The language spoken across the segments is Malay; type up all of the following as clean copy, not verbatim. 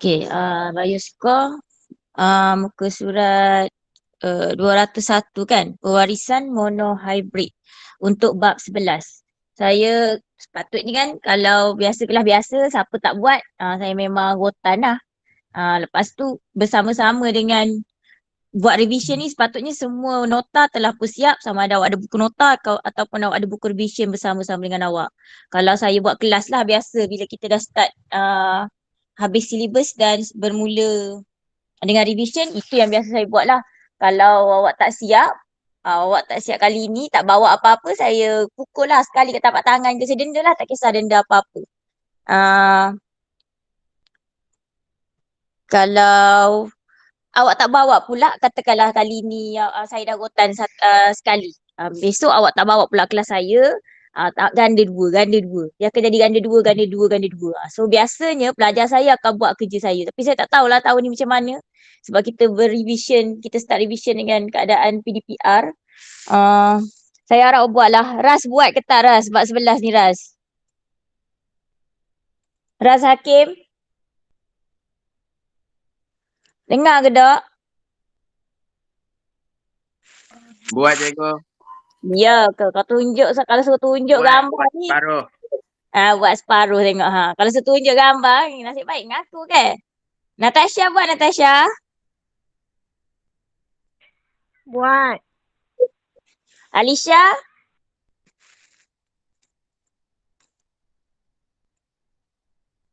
Okey, bioskop muka surat 201 kan, pewarisan monohybrid untuk bab 11. Saya sepatutnya kan kalau biasa kelas biasa siapa tak buat, saya memang rotan lah. Lepas tu bersama-sama dengan buat revision ni sepatutnya semua nota telah persiap, sama ada awak ada buku nota ataupun awak ada buku revision bersama-sama dengan awak. Kalau saya buat kelas lah biasa bila kita dah start habis syllabus dan bermula dengan revision, itu yang biasa saya buat lah. Kalau awak tak siap kali ni, tak bawa apa-apa, saya pukul lah sekali kat tapak tangan ke, saya denda lah, tak kisah denda apa-apa. Uh, kalau awak tak bawa pula, katakanlah kali ni saya dah rotan sekali. Besok awak tak bawa pula kelas saya, ganda dua. Dia akan jadi ganda dua. So biasanya pelajar saya akan buat kerja saya. Tapi saya tak tahulah tahun ni macam mana. Sebab kita berrevision, kita start revision dengan keadaan PDPR. Uh, saya harap buat lah. Ras buat ke tak Ras? Sebab 11 ni Ras. Ras Hakim. Dengar ke tak? Buat cikgu. Ya, kau tunjuk, kalau suruh tunjuk gambar ni. Separuh. Buat separuh tengok ha. Kalau suruh tunjuk gambar, nasib baik dengan aku ke? Natasha buat Natasha. Buat. Alisha.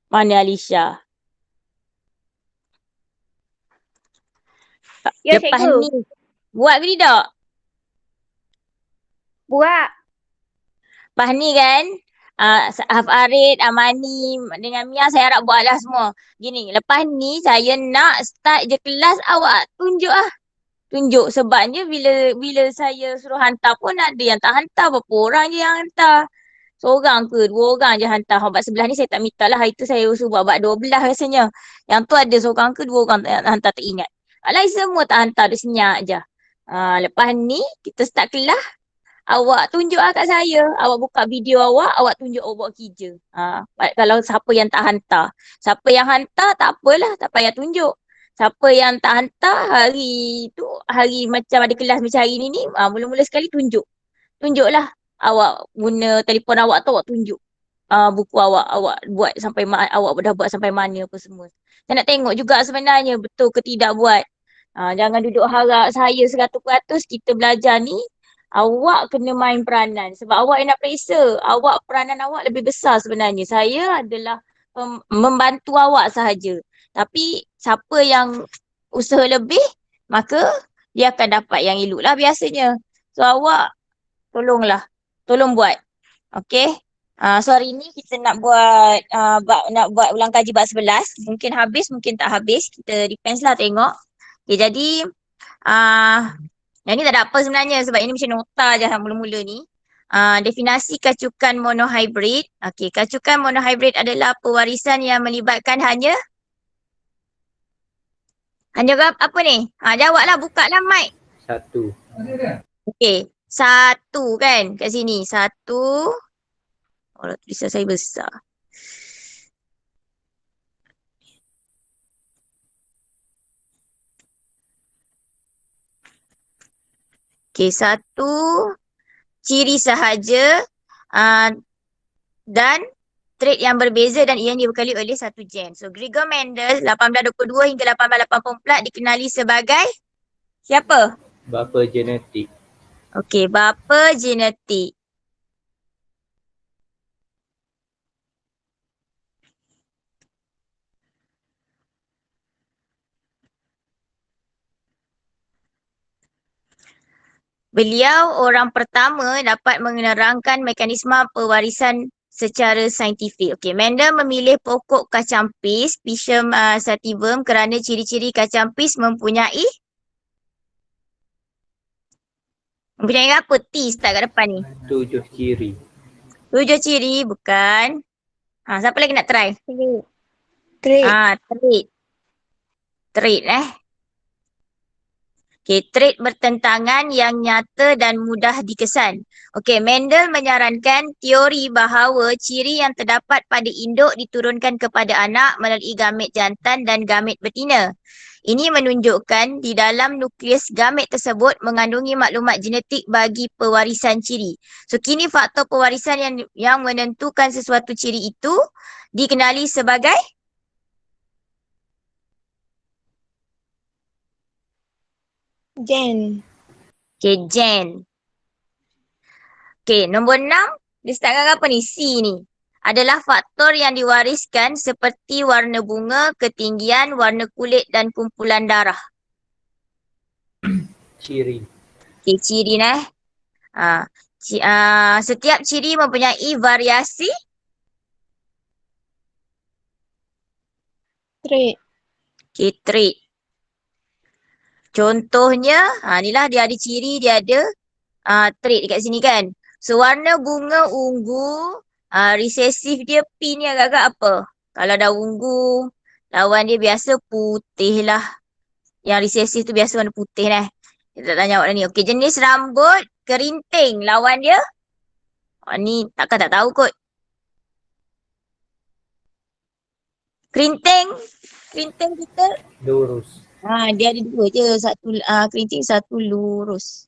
Mana Alisha? Ya, Lepas cikgu. ni. Buat ke tidak? Buat. Lepas ni kan, Hafarid, Amani dengan Mia saya harap buatlah semua. Gini, lepas ni saya nak start je kelas, awak tunjuk lah. Tunjuk sebabnya bila saya suruh hantar pun ada yang tak hantar, berapa orang je yang hantar. Seorang ke dua orang je hantar. Bab sebelah ni saya tak minta lah. Hari tu saya suruh buat bab 12 rasanya. Yang tu ada seorang ke dua orang hantar tak ingat. Lain semua tak hantar, dia senyap je. Lepas ni kita start kelas. Awak tunjuk lah kat saya. Awak buka video awak tunjuk awak buat kerja. Kalau siapa yang tak hantar. Siapa yang hantar tak apalah, tak payah tunjuk. Siapa yang tak hantar hari tu, hari macam ada kelas macam hari ni, mula-mula sekali tunjuk. Tunjuklah. Awak guna telefon awak tu, awak tunjuk. Buku awak buat sampai awak dah buat sampai mana apa semua. Saya nak tengok juga sebenarnya betul ke tidak buat. Jangan duduk harap saya 100% kita belajar ni. Awak kena main peranan sebab awak yang nak periksa. Peranan awak lebih besar sebenarnya. Saya adalah membantu awak sahaja. Tapi siapa yang usaha lebih, maka dia akan dapat yang elok lah biasanya. So awak tolonglah. Tolong buat. Okay. So hari ni kita nak buat ulang kaji bab 11. Mungkin habis, mungkin tak habis. Kita depends lah tengok. Okay, jadi yang ni tak ada apa sebenarnya sebab ini macam nota je mula-mula ni. Definasi kacukan monohybrid. Okey, kacukan monohybrid adalah pewarisan yang melibatkan hanya apa ni? Jawablah, buka lah mic. Satu. Okey, satu kan kat sini. Satu. Oh, tulisan saya besar. Okey, satu ciri sahaja dan trait yang berbeza dan ianya dibekali oleh satu gen. So Gregor Mendel 1822 hingga 1884 dikenali sebagai siapa? Bapa genetik. Okey, bapa genetik. Beliau orang pertama dapat menerangkan mekanisme pewarisan secara saintifik. Okey, Mendel memilih pokok kacampis, Pisum sativum kerana ciri-ciri kacampis mempunyai apa? T start kat depan ni. 7 ciri. 7 ciri, bukan. Siapa lagi nak try? Trait. Trait. Trait Okey, trait bertentangan yang nyata dan mudah dikesan. Okey, Mendel menyarankan teori bahawa ciri yang terdapat pada induk diturunkan kepada anak melalui gamet jantan dan gamet betina. Ini menunjukkan di dalam nukleus gamet tersebut mengandungi maklumat genetik bagi pewarisan ciri. So, kini faktor pewarisan yang menentukan sesuatu ciri itu dikenali sebagai Gen. okay, gen. Okey, nombor 6, dia start dengan apa ni? C ni. Adalah faktor yang diwariskan seperti warna bunga, ketinggian, warna kulit dan kumpulan darah. Ciri. Okey, ciri ni. Setiap ciri mempunyai variasi. Trait. Okey, trait. Contohnya, inilah dia ada ciri, dia ada trait dekat sini kan. So, warna bunga ungu, resesif dia P ni agak-agak apa? Kalau dah ungu, lawan dia biasa putih lah. Yang resesif tu biasa warna putih lah. Kita tak tanya awak dah ni. Okey, jenis rambut kerinting, lawan dia. Ni takkan tak tahu kot. Kerinting kita. Lurus. Dia ada dua je. Satu kerinting, satu lurus.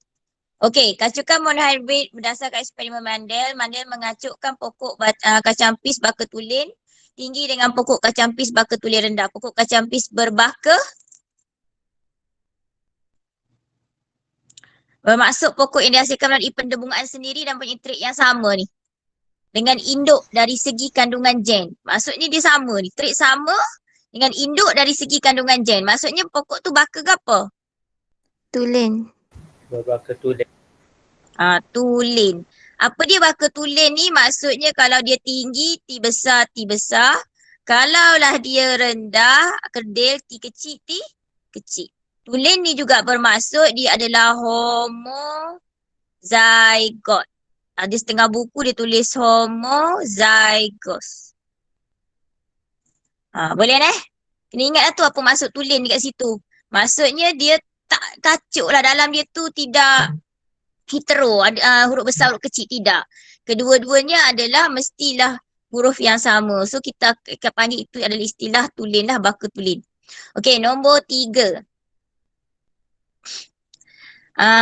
Okey, kacukan monohybrid berdasarkan eksperimen Mendel. Mendel mengacukkan pokok kacang pis baka tulin tinggi dengan pokok kacang pis baka tulin rendah. Pokok kacang pis berbaka bermaksud pokok yang dihasilkan melalui pendebungan sendiri dan punya trait yang sama ni. Dengan induk dari segi kandungan gen. Maksudnya dia sama ni. Trait sama dengan induk dari segi kandungan gen. Maksudnya pokok tu baka ke apa? Tulin. Berbaka tulin. Tulin. Apa dia baka tulin ni? Maksudnya kalau dia tinggi, T besar, T besar. Kalaulah dia rendah, kerdil, T kecil, T kecil. Tulin ni juga bermaksud dia adalah homozygot. Ada setengah buku dia tulis homozygous. Boleh eh? Kena ingat lah tu apa maksud tulin dekat situ. Maksudnya dia tak kacuk lah, dalam dia tu tidak hetero, huruf besar, huruf kecil, tidak. Kedua-duanya adalah mestilah huruf yang sama. So kita panggil itu adalah istilah tulin lah, baka tulin. Okey, nombor 3.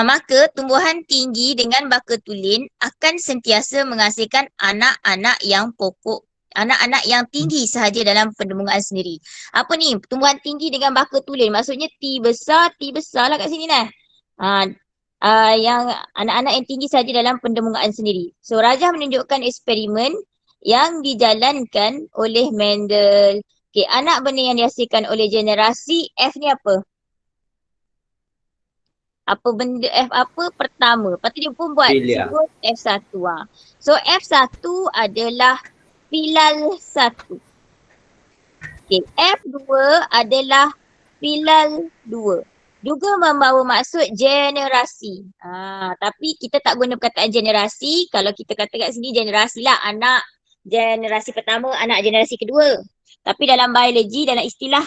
Maka tumbuhan tinggi dengan baka tulin akan sentiasa menghasilkan anak-anak yang tinggi sahaja dalam pendebungan sendiri. Apa ni? Tumbuhan tinggi dengan baka tulin. Maksudnya T besar lah kat sini lah. Yang anak-anak yang tinggi sahaja dalam pendebungan sendiri. So, Rajah menunjukkan eksperimen yang dijalankan oleh Mendel. Okay, anak benih yang dihasilkan oleh generasi F ni apa? Apa benda F apa? Pertama. Lepas tu dia pun buat sebut F1. So, F1 adalah filal 1. Okay, F2 adalah filal 2. Juga membawa maksud generasi. Tapi kita tak guna perkataan generasi. Kalau kita kata kat sini generasi lah, anak generasi pertama, anak generasi kedua. Tapi dalam biologi, dalam istilah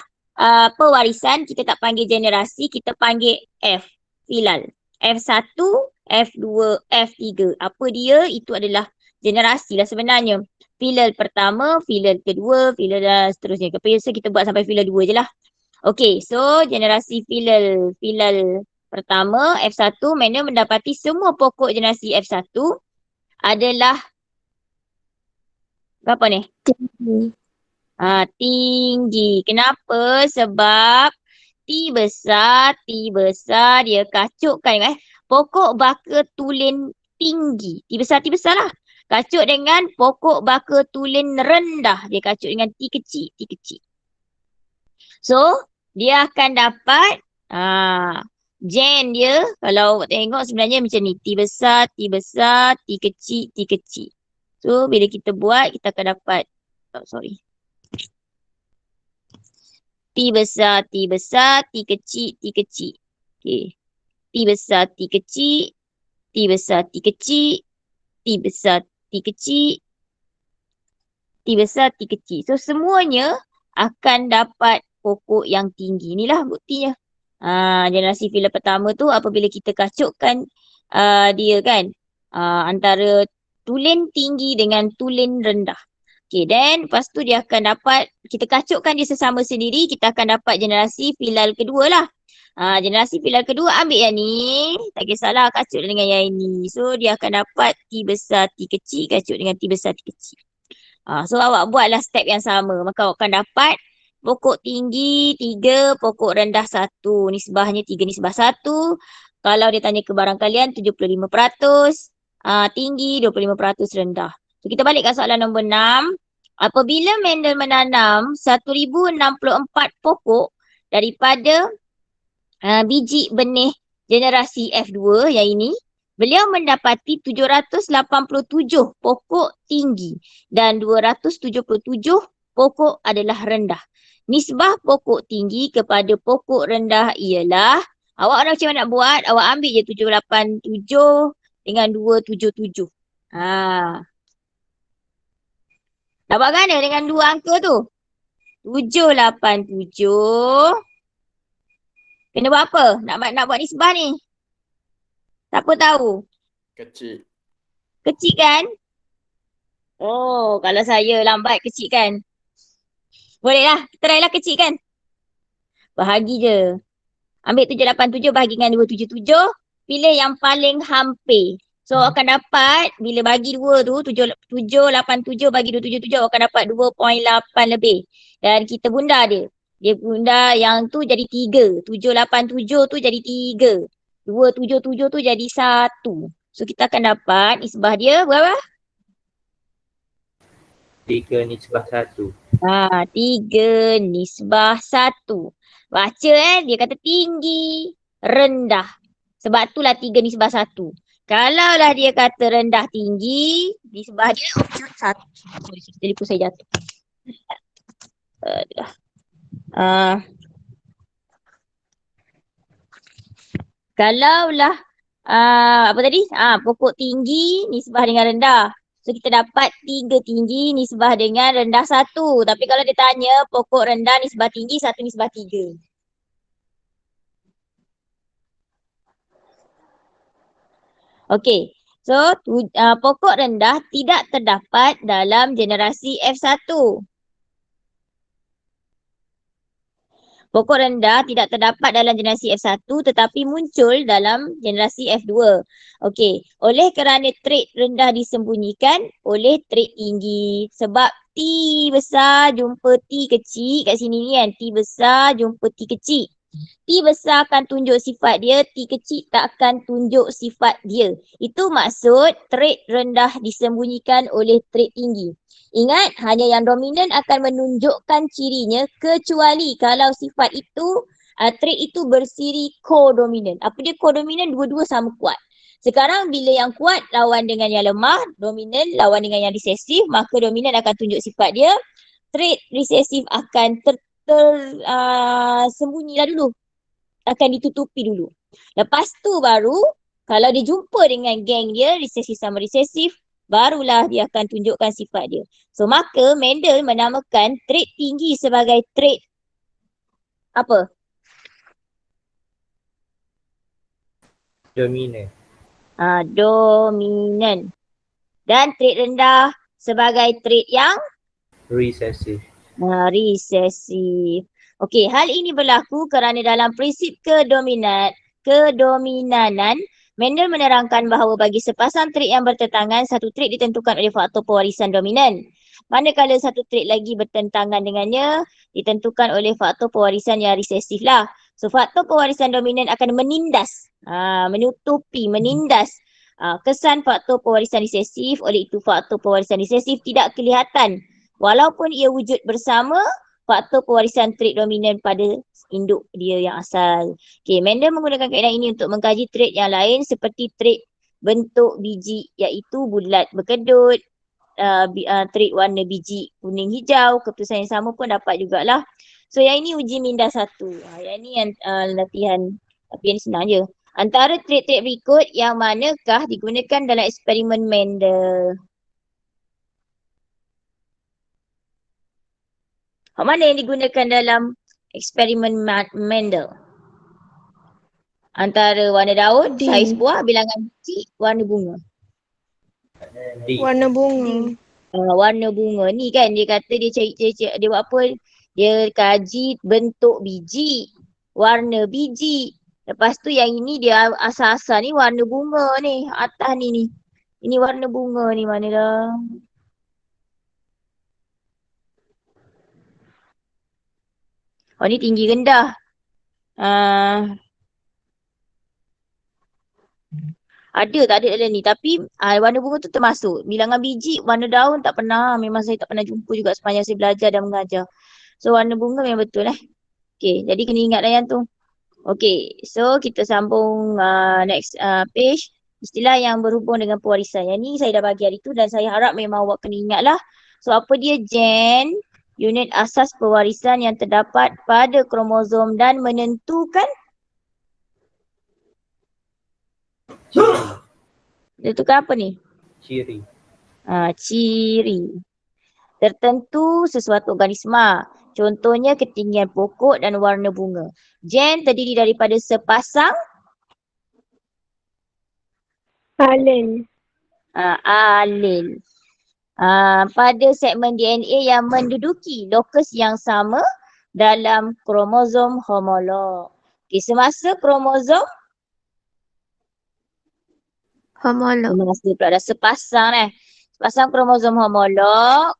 pewarisan, kita tak panggil generasi, kita panggil F, filal. F1, F2, F3. Apa dia? Itu adalah generasi lah sebenarnya. Filal pertama, filal kedua, filal dan seterusnya. Biasa kita buat sampai filal 2 je lah. Okey, so generasi filal pertama F1, mana mendapati semua pokok generasi F1 adalah berapa ni? Tinggi. Tinggi. Kenapa? Sebab T besar dia kacukkan pokok baka tulin tinggi. T besar lah. Kacuk dengan pokok baka tulin rendah. Dia kacuk dengan T kecil. So, dia akan dapat gen dia, kalau tengok sebenarnya macam ni. T besar, T kecil. So, bila kita buat, kita akan dapat, T besar, T kecil. Okay. T besar, T kecil. T besar, T kecil. T besar, T kecil. T besar, T kecil. So, semuanya akan dapat pokok yang tinggi. Inilah buktinya. Generasi filler pertama tu apabila kita kacukkan dia kan antara tulen tinggi dengan tulen rendah. Okay, then lepas tu dia akan dapat, kita kacukkan dia sesama sendiri, kita akan dapat generasi filal kedua lah. Generasi filal kedua ambil yang ni, tak kisahlah kacuk dengan yang ini. So dia akan dapat T besar T kecil kacuk dengan T besar T kecil. So awak buatlah step yang sama, maka awak akan dapat pokok tinggi 3, pokok rendah 1. Nisbahnya 3 nisbah 1. Kalau dia tanya ke barang kalian 75%, tinggi 25% rendah. So kita balik ke soalan nombor 6. Apabila Mendel menanam 1064 pokok daripada biji benih generasi F2 yang ini, beliau mendapati 787 pokok tinggi dan 277 pokok adalah rendah. Nisbah pokok tinggi kepada pokok rendah ialah, awak orang macam mana nak buat? Awak ambil je 787 dengan 277. Nak buat mana dengan dua angka tu? 787. Kena buat apa? Nak buat nisbah ni. Siapa tahu? Kecil. Kecil kan? Oh, kalau saya lambat kecil kan? Boleh lah. Try lah kecil kan? Bahagi je. Ambil 787 bahagi dengan 277. Pilih yang paling hampir. So akan dapat, bila bagi 2 tu, 787 bagi 277, akan dapat 2.8 lebih. Dan kita bunda dia. Dia bunda yang tu jadi 3. 787 tu jadi 3. 277 tu jadi 1. So kita akan dapat nisbah dia berapa? 3 nisbah 1. 3 nisbah 1. Baca dia kata tinggi, rendah. Sebab itulah 3 nisbah 1. Kalaulah dia kata rendah tinggi, nisbah dia 1. Sorry, telefon saya jatuh. Kalaulah apa tadi? Pokok tinggi nisbah dengan rendah. So kita dapat 3 tinggi nisbah dengan rendah 1. Tapi kalau dia tanya pokok rendah nisbah tinggi 1 nisbah 3. Okey. So pokok rendah tidak terdapat dalam generasi F1. Pokok rendah tidak terdapat dalam generasi F1 tetapi muncul dalam generasi F2. Okey, oleh kerana trait rendah disembunyikan oleh trait tinggi. Sebab T besar jumpa T kecil kat sini ni kan. T besar jumpa T kecil. T besar akan tunjuk sifat dia, T kecil tak akan tunjuk sifat dia. Itu maksud trait rendah disembunyikan oleh trait tinggi. Ingat, hanya yang dominan akan menunjukkan cirinya kecuali kalau sifat itu, trait itu bersiri kodominan. Apa dia kodominan? Dua-dua sama kuat. Sekarang bila yang kuat lawan dengan yang lemah, dominan lawan dengan yang resesif, maka dominan akan tunjuk sifat dia. Trait resesif akan sembunyilah dulu. Akan ditutupi dulu. Lepas tu baru, kalau dia jumpa dengan geng dia, resesif sama resesif, barulah dia akan tunjukkan sifat dia. So maka Mendel menamakan trait tinggi sebagai trait apa? Dominan. Dominan. Dan trait rendah sebagai trait yang Resesif. resesif. Okey, hal ini berlaku kerana dalam prinsip kedominanan, Mendel menerangkan bahawa bagi sepasang trait yang bertentangan, satu trait ditentukan oleh faktor pewarisan dominan. Manakala satu trait lagi bertentangan dengannya, ditentukan oleh faktor pewarisan yang resesif lah. So, faktor pewarisan dominan akan menindas, menindas kesan faktor pewarisan resesif. Oleh itu, faktor pewarisan resesif tidak kelihatan walaupun ia wujud bersama faktor pewarisan trait dominan pada induk dia yang asal. Okay, Mendel menggunakan kaedah ini untuk mengkaji trait yang lain seperti trait bentuk biji iaitu bulat berkedut, trait warna biji kuning hijau, keputusan yang sama pun dapat jugalah. So yang ini uji minda 1. Yang ini yang latihan, tapi yang senang je. Antara trait-trait berikut yang manakah digunakan dalam eksperimen Mendel? Mana yang digunakan dalam eksperimen Mendel? Antara warna daun, D. saiz buah, bilangan biji, warna bunga. D. Warna bunga. Warna bunga ni kan dia kata dia buat apa? Dia kaji bentuk biji, warna biji. Lepas tu yang ini dia asal-asal ni warna bunga ni, atas ni. Ini warna bunga ni mana dah? Oh ni tinggi rendah. Ada tak ada dalam ni tapi warna bunga tu termasuk. Bilangan biji, warna daun tak pernah. Memang saya tak pernah jumpa juga sepanjang saya belajar dan mengajar. So warna bunga memang betul Okay, jadi kena ingat yang tu. Okay, so kita sambung next page. Istilah yang berhubung dengan pewarisan. Yang ni saya dah bagi hari tu dan saya harap memang awak kena ingat lah. So apa dia gen? Unit asas pewarisan yang terdapat pada kromosom dan menentukan apa ni? Ciri. Ciri tertentu sesuatu organisma. Contohnya ketinggian pokok dan warna bunga. Gen terdiri daripada sepasang Alel. alel. Pada segmen DNA yang menduduki lokus yang sama dalam kromosom homolog. Okay, semasa kromosom Homolog. Masa pula dah sepasang Sepasang kromosom homolog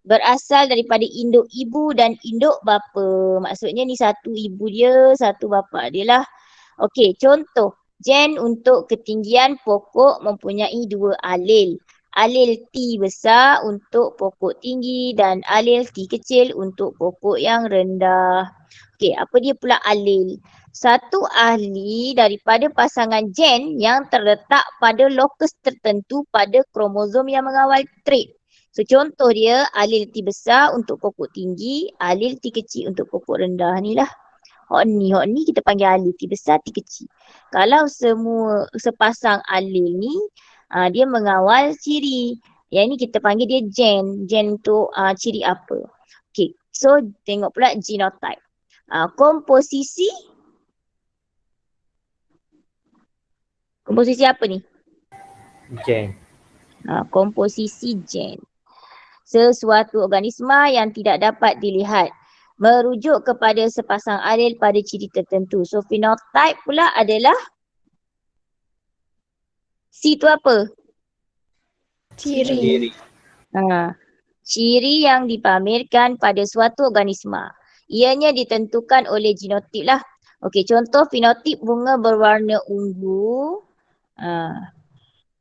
berasal daripada induk ibu dan induk bapa. Maksudnya ni satu ibu dia, satu bapa dia lah. Okey, contoh. Gen untuk ketinggian pokok mempunyai 2 alel. Alel T besar untuk pokok tinggi dan alel T kecil untuk pokok yang rendah. Okey, apa dia pula alel? Satu ahli daripada pasangan gen yang terletak pada lokus tertentu pada kromosom yang mengawal trait. So contoh dia alel T besar untuk pokok tinggi, alel T kecil untuk pokok rendah ni lah. Hok ni kita panggil alel T besar, T kecil. Kalau sepasang alel ni dia mengawal ciri. Yang ni kita panggil dia gen. Gen untuk ciri apa. Okay, so tengok pula genotype. Komposisi apa ni? Gen. Komposisi gen. Sesuatu organisma yang tidak dapat dilihat. Merujuk kepada sepasang alel pada ciri tertentu. So phenotype pula adalah C tu apa? Ciri. Ciri yang dipamerkan pada suatu organisma. Ianya ditentukan oleh genotip lah. Okey, contoh fenotip bunga berwarna ungu.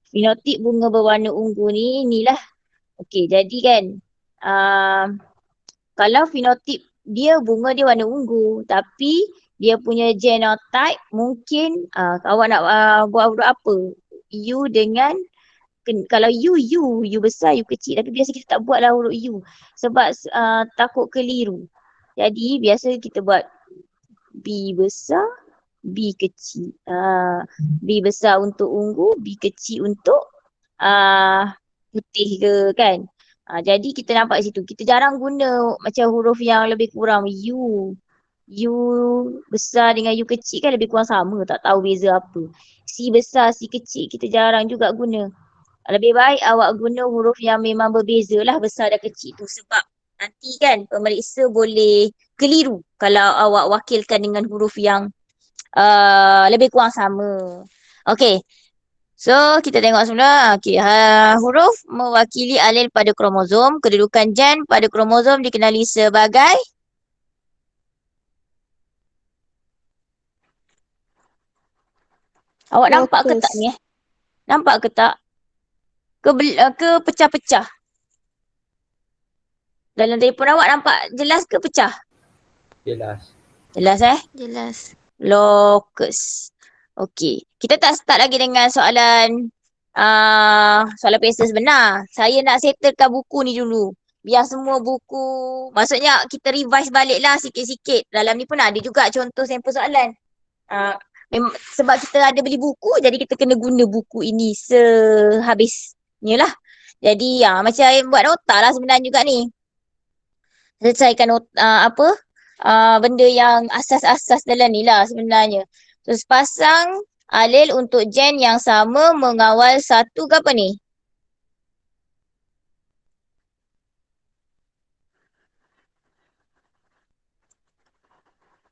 Fenotip bunga berwarna ungu ni, inilah. Okey, jadi kan, kalau fenotip dia bunga dia warna ungu, tapi dia punya genotype mungkin awak nak buat huruf apa? U dengan, kalau U besar, U kecil. Tapi biasa kita tak buatlah huruf U sebab takut keliru. Jadi biasa kita buat B besar, B kecil. B besar untuk ungu, B kecil untuk putih ke kan. Jadi kita nampak situ. Kita jarang guna macam huruf yang lebih kurang U. U besar dengan U kecil kan lebih kurang sama. Tak tahu beza apa. C besar, C kecil kita jarang juga guna. Lebih baik awak guna huruf yang memang berbeza lah besar dan kecil tu. Sebab nanti kan pemeriksa boleh keliru kalau awak wakilkan dengan huruf yang lebih kurang sama. Okay. So kita tengok semula. Okay. Huruf mewakili alel pada kromosom. Kedudukan gen pada kromosom dikenali sebagai awak nampak ke tak ni? Nampak ke tak? Ke pecah-pecah? Dalam telefon awak nampak jelas ke pecah? Jelas. Jelas Jelas. Lokus. Okey. Kita tak start lagi dengan soalan soalan pesta sebenar. Saya nak settlekan buku ni dulu. Biar semua buku, maksudnya kita revise balik lah sikit-sikit. Dalam ni pun ada juga contoh sampel soalan. Sebab kita ada beli buku, jadi kita kena guna buku ini sehabisnya lah. Jadi macam buat nota lah sebenarnya juga ni. Selesaikan benda yang asas-asas dalam ni lah sebenarnya. So sepasang alel untuk gen yang sama mengawal satu ke apa ni?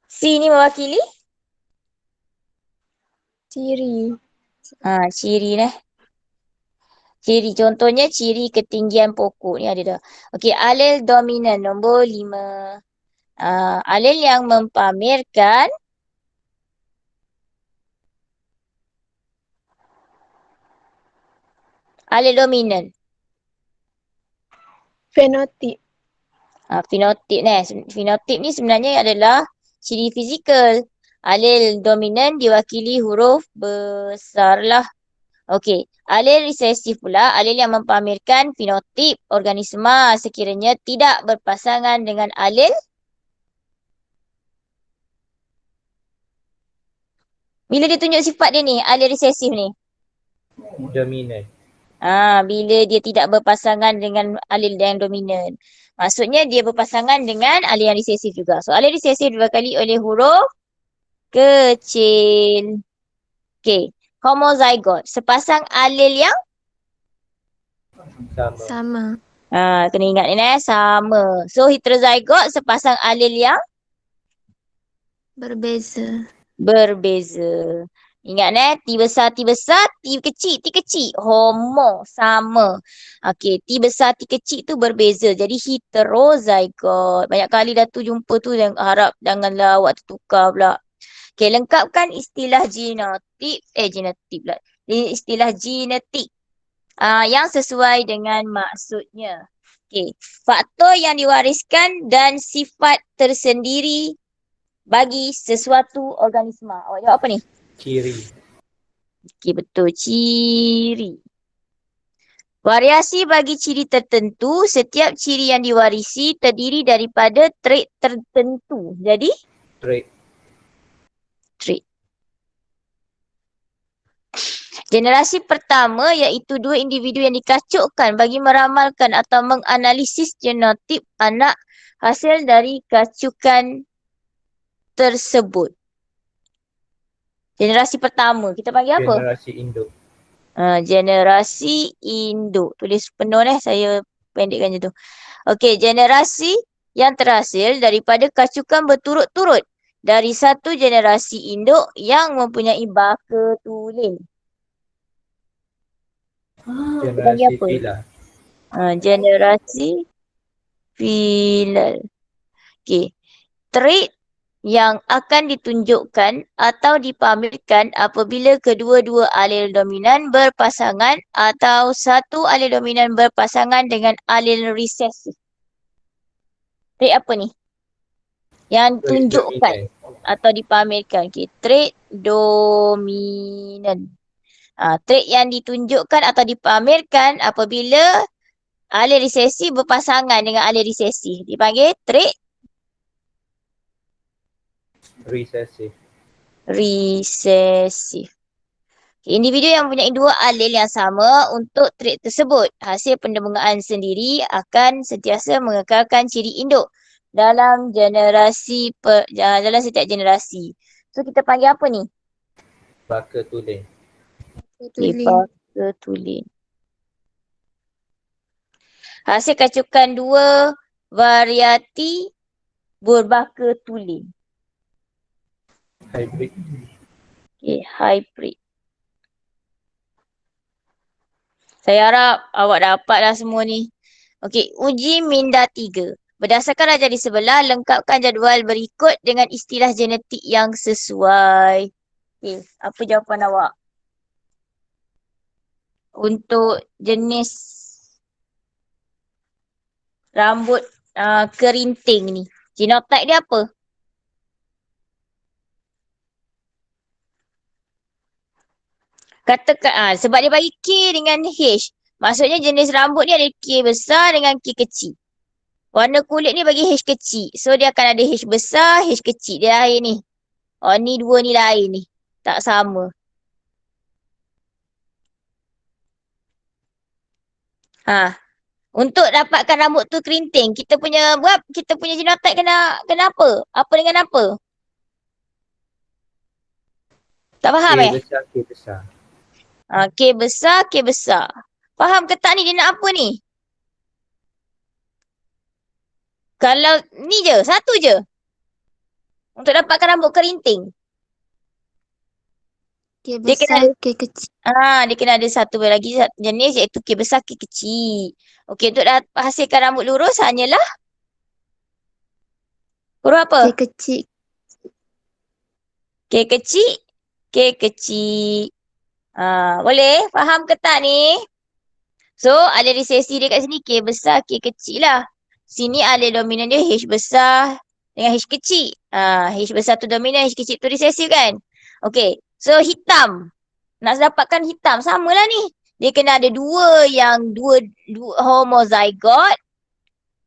C ni mewakili? Ciri. Ciri lah. Ciri, contohnya ciri ketinggian pokok ni ada dah. Okey, alel dominan nombor 5. Alel yang mempamerkan alel dominan. Fenotip. Fenotip ni. Fenotip ni sebenarnya adalah ciri fizikal. Alel dominan diwakili huruf besar lah. Okey, alel resesif pula, alel yang mempamerkan fenotip organisma sekiranya tidak berpasangan dengan alel bila dia tunjuk sifat dia ni, alel resesif ni. Dominant. Bila dia tidak berpasangan dengan alel yang dominan. Maksudnya dia berpasangan dengan alel yang resesif juga. So alel resesif diwakili oleh huruf kecil. Okey, homozygot, sepasang alel yang Sama. kena ingat ni sama. So heterozygot, sepasang alel yang berbeza. Ingat T besar, T kecil, T kecil. Homo, sama. Okey, T besar, T kecil tu berbeza. Jadi heterozygot. Banyak kali dah tu jumpa tu, harap janganlah awak tertukar pula. Okey, lengkapkan istilah genotyp. Genotyp pula. Istilah genetik. Yang sesuai dengan maksudnya. Okey, faktor yang diwariskan dan sifat tersendiri bagi sesuatu organisma. Awak jawab apa ni? Ciri. Okey, betul. Ciri. Variasi bagi ciri tertentu. Setiap ciri yang diwarisi terdiri daripada trait tertentu. Jadi? Trait. Generasi pertama iaitu dua individu yang dikacukkan bagi meramalkan atau menganalisis genotip anak hasil dari kacukan tersebut. Generasi pertama, kita panggil apa? Generasi induk. Generasi induk. Tulis penuh saya pendekkan je tu. Okey, generasi yang terhasil daripada kacukan berturut-turut dari satu generasi induk yang mempunyai baka tulen. Generasi filal. Generasi filal. Okey. Trait yang akan ditunjukkan atau dipamerkan apabila kedua-dua alel dominan berpasangan atau satu alel dominan berpasangan dengan alel resesif. Trait apa ni? Yang tunjukkan atau dipamerkan. Okey, trait dominan. Trait yang ditunjukkan atau dipamerkan apabila alel resesif berpasangan dengan alel resesif dipanggil trait resesif. Individu yang mempunyai dua alel yang sama untuk trait tersebut, hasil pendemungaan sendiri akan sentiasa mengekalkan ciri induk dalam dalam setiap generasi. So kita panggil apa ni? Baka tulen. Baka tulen. Hasil kacukan dua variati berbaka tulen. Hybrid. Okey, hybrid. Saya harap awak dapatlah semua ni. Okey, uji minda 3. Berdasarkan rajah di sebelah, lengkapkan jadual berikut dengan istilah genetik yang sesuai. Okey, apa jawapan awak? Untuk jenis rambut kerinting ni, genotype dia apa? Katakan sebab dia bagi K dengan H. Maksudnya jenis rambut ni ada K besar dengan K kecil. Warna kulit ni bagi H kecil. So dia akan ada H besar, H kecil. Dia lain ni. Ni dua ni lain ni. Tak sama. Untuk dapatkan rambut tu kerinting, kita punya genotype kena apa? Apa dengan apa? Tak faham K besar, K besar. K besar, K besar. Faham ke tak ni dia nak apa ni? Kalau ni je, satu je. Untuk dapatkan rambut kerinting. K Dia kena besar, ada, K kecil. dia kena ada satu lagi jenis iaitu K besar, K kecil. Okey, untuk hasilkan rambut lurus hanyalah huruf apa? K kecil. K kecil, K kecil. Boleh? Faham ke tak ni? So, ada resesi dia kat sini K besar, K kecil lah. Sini alih dominan dia H besar dengan H kecil. H besar tu dominan, H kecil tu resesif kan? Okey. So, hitam. Nak dapatkan hitam, samalah ni. Dia kena ada dua homozygot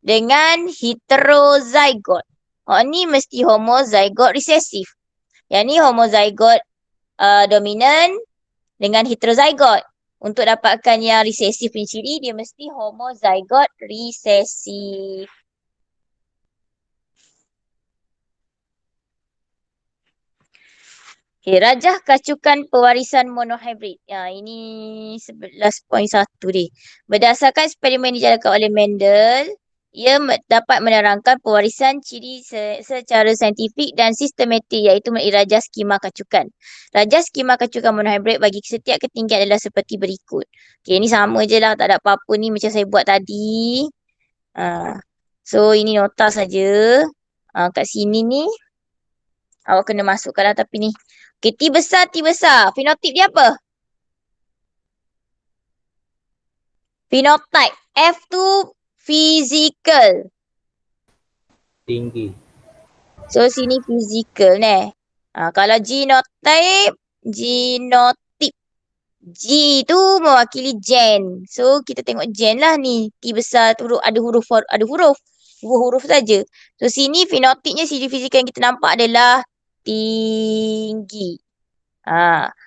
dengan heterozygot. Ni mesti homozygot resesif. Yang ni homozygot dominan dengan heterozygot. Untuk dapatkan yang resesif punya ciri, dia mesti homozygot resesif. Okay, rajah kacukan pewarisan monohybrid. Ini 11.1 dia. Berdasarkan eksperimen dijalankan oleh Mendel, ia dapat menerangkan pewarisan ciri secara saintifik dan sistematik iaitu melalui rajah skema kacukan. Rajah skema kacukan monohybrid bagi setiap ketinggian adalah seperti berikut. Okay, ini sama je lah. Tak ada apa-apa ni macam saya buat tadi. So, ini nota saja. Kat sini ni, awak kena masukkan lah tapi ni. Okay, T besar, T besar. Fenotip dia apa? Phenotype. F tu physical. Tinggi. So, sini physical ni. Kalau genotype, genotip. G tu mewakili gen. So, kita tengok gen lah ni. T besar tu ada huruf. Dua huruf saja. So, sini fenotipnya, ciri fizikal yang kita nampak adalah tinggi.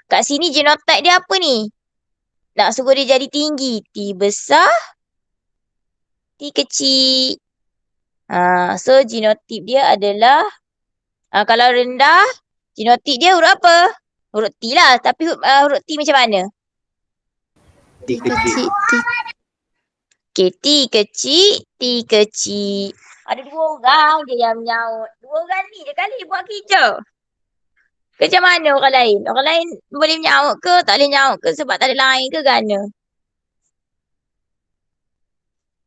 Kat sini genotype dia apa ni? Nak suruh dia jadi tinggi. T besar, T kecil. So, genotip dia adalah kalau rendah, genotip dia huruf apa? Huruf T lah. Tapi huruf T macam mana? T kecil. Okay, T kecil, T kecil. Ada dua orang je yang menyaut. Dua orang ni je kali dia buat kerja. Macam mana orang lain? Orang lain boleh menyaut ke? Tak boleh menyaut ke? Sebab tak ada lain ke gana?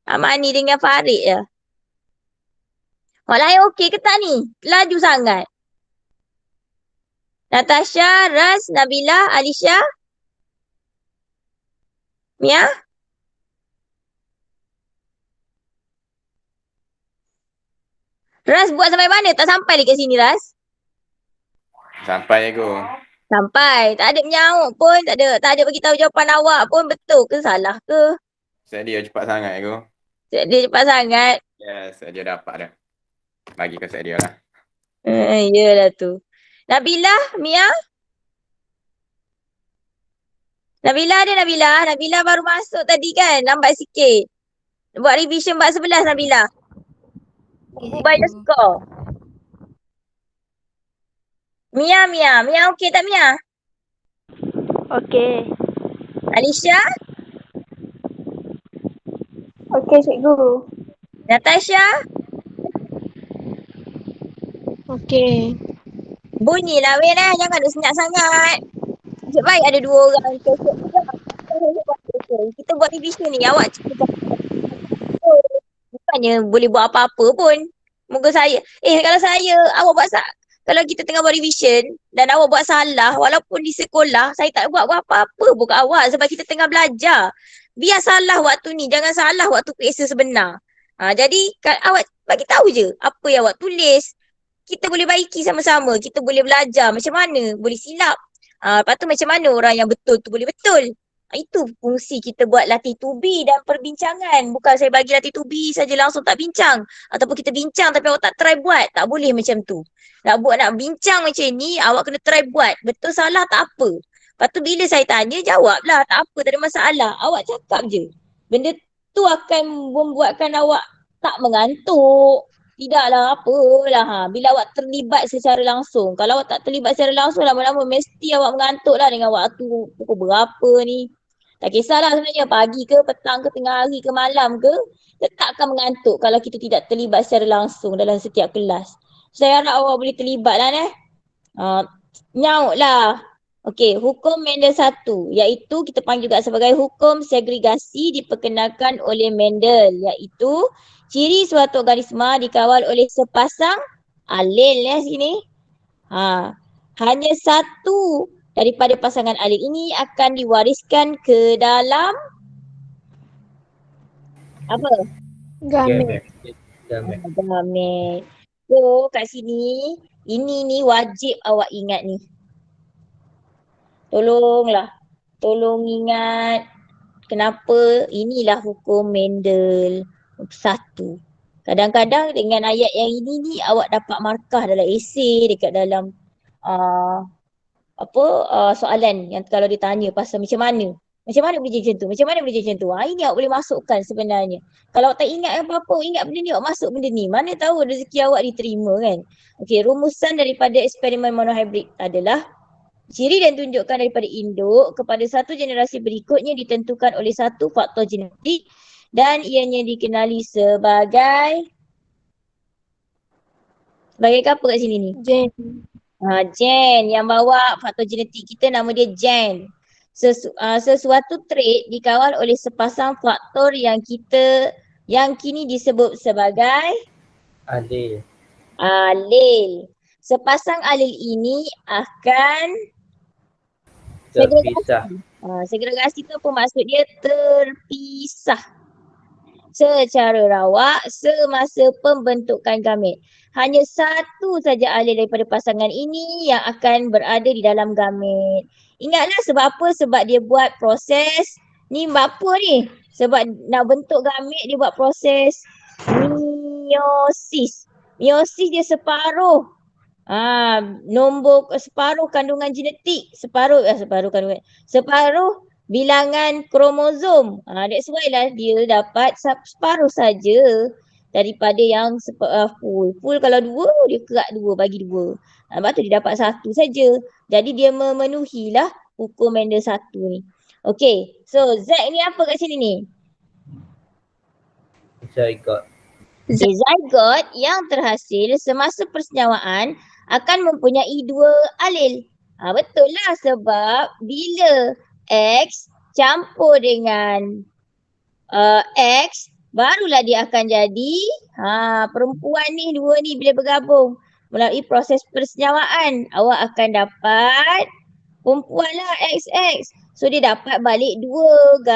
Amani dengan Farid je. Orang lain okey ke tak ni? Laju sangat. Natasha, Ras, Nabila, Alisha. Mia? Ras buat sampai mana? Tak sampai dekat sini, Ras? Sampai aku. Sampai. Tak ada menyaut pun. Tak ada bagi tahu jawapan awak pun. Betul ke salah ke? Set dia cepat sangat aku. Dia cepat sangat. Yes, set dia dapat dah. Bagi ke set dia lah. Yelah tu. Nabila, Mia? Nabila ada Nabila. Nabila baru masuk tadi kan? Lambat sikit. Buat revision bab 11 Nabila. Ubah your score. Mia. Mia okey tak Mia? Okey. Alisha? Okey, cikgu. Natasha? Okey. Bunyilah weh lah. Jangan duk senyap sangat. Nasib baik ada dua orang. Kita buat revision ni. Awak cakap. Bukannya boleh buat apa-apa pun. Moga saya. Kalau saya, awak buat kalau kita tengah buat revision dan awak buat salah, walaupun di sekolah, saya tak buat apa-apa pun kat awak sebab kita tengah belajar. Biar salah waktu ni, jangan salah waktu periksa sebenar. Jadi, awak bagi tahu je apa yang awak tulis. Kita boleh baiki sama-sama. Kita boleh belajar macam mana boleh silap. Lepas tu macam mana orang yang betul tu boleh betul. Itu fungsi kita buat latih tubi dan perbincangan. Bukan saya bagi latih tubi saja langsung tak bincang. Ataupun kita bincang tapi awak tak try buat. Tak boleh macam tu. Nak bincang macam ni, awak kena try buat. Betul salah tak apa. Lepas tu bila saya tanya, jawablah. Tak apa, tak ada masalah. Awak cakap je. Benda tu akan membuatkan awak tak mengantuk. Tidaklah, apalah. Bila awak terlibat secara langsung. Kalau awak tak terlibat secara langsung, lama-lama mesti awak mengantuk lah dengan waktu pukul berapa ni. Tak kisahlah sebenarnya pagi ke, petang ke, tengah hari ke, malam ke. Tetap akan mengantuk kalau kita tidak terlibat secara langsung dalam setiap kelas. Saya harap awak boleh terlibat lah nyaut lah. Okey, hukum Mendel 1 iaitu kita panggil juga sebagai hukum segregasi diperkenalkan oleh Mendel, iaitu ciri suatu organisma dikawal oleh sepasang alel sini. Hanya satu daripada pasangan alel ini akan diwariskan ke dalam apa? Gamet. Gamet. Gamet. So kat sini ini ni wajib awak ingat ni. Tolong ingat kenapa inilah hukum Mendel 1. Kadang-kadang dengan ayat yang ini ni awak dapat markah dalam esei, dekat dalam soalan yang kalau ditanya pasal macam mana boleh jadi macam tu, macam mana boleh jadi macam tu. Ini awak boleh masukkan sebenarnya. Kalau awak tak ingat apa-apa, ingat benda ni, awak masuk benda ni. Mana tahu rezeki awak diterima kan. Okey, rumusan daripada eksperimen monohybrid adalah ciri dan tunjukkan daripada induk kepada satu generasi berikutnya ditentukan oleh satu faktor genetik dan ianya dikenali sebagai apa kat sini ni? Gen. Gen. Yang bawa faktor genetik kita nama dia gen. Sesuatu trait dikawal oleh sepasang faktor yang kini disebut sebagai alel. Sepasang alel ini akan Terpisah. segregasi tu apa maksud dia? Terpisah secara rawak semasa pembentukan gamet. Hanya satu saja alel daripada pasangan ini yang akan berada di dalam gamet. Ingatlah sebab apa? Sebab dia buat proses ni apa ni? Sebab nak bentuk gamet dia buat proses meiosis. Meiosis dia separuh nombor separuh kandungan genetik, separuh bilangan kromosom. That's why lah dia dapat separuh saja daripada yang full. Full kalau 2, dia kerak 2, bagi 2. Lepas tu dia dapat 1 saja. Jadi dia memenuhilah hukum Mendel 1 ni. Okay, so Z ni apa kat sini ni? Zygote. Zygote yang terhasil semasa persenyawaan akan mempunyai 2 alel. Betul lah sebab bila X campur dengan X, barulah dia akan jadi perempuan ni, 2 ni bila bergabung melalui proses persenyawaan, awak akan dapat perempuan lah XX. So dia dapat balik 2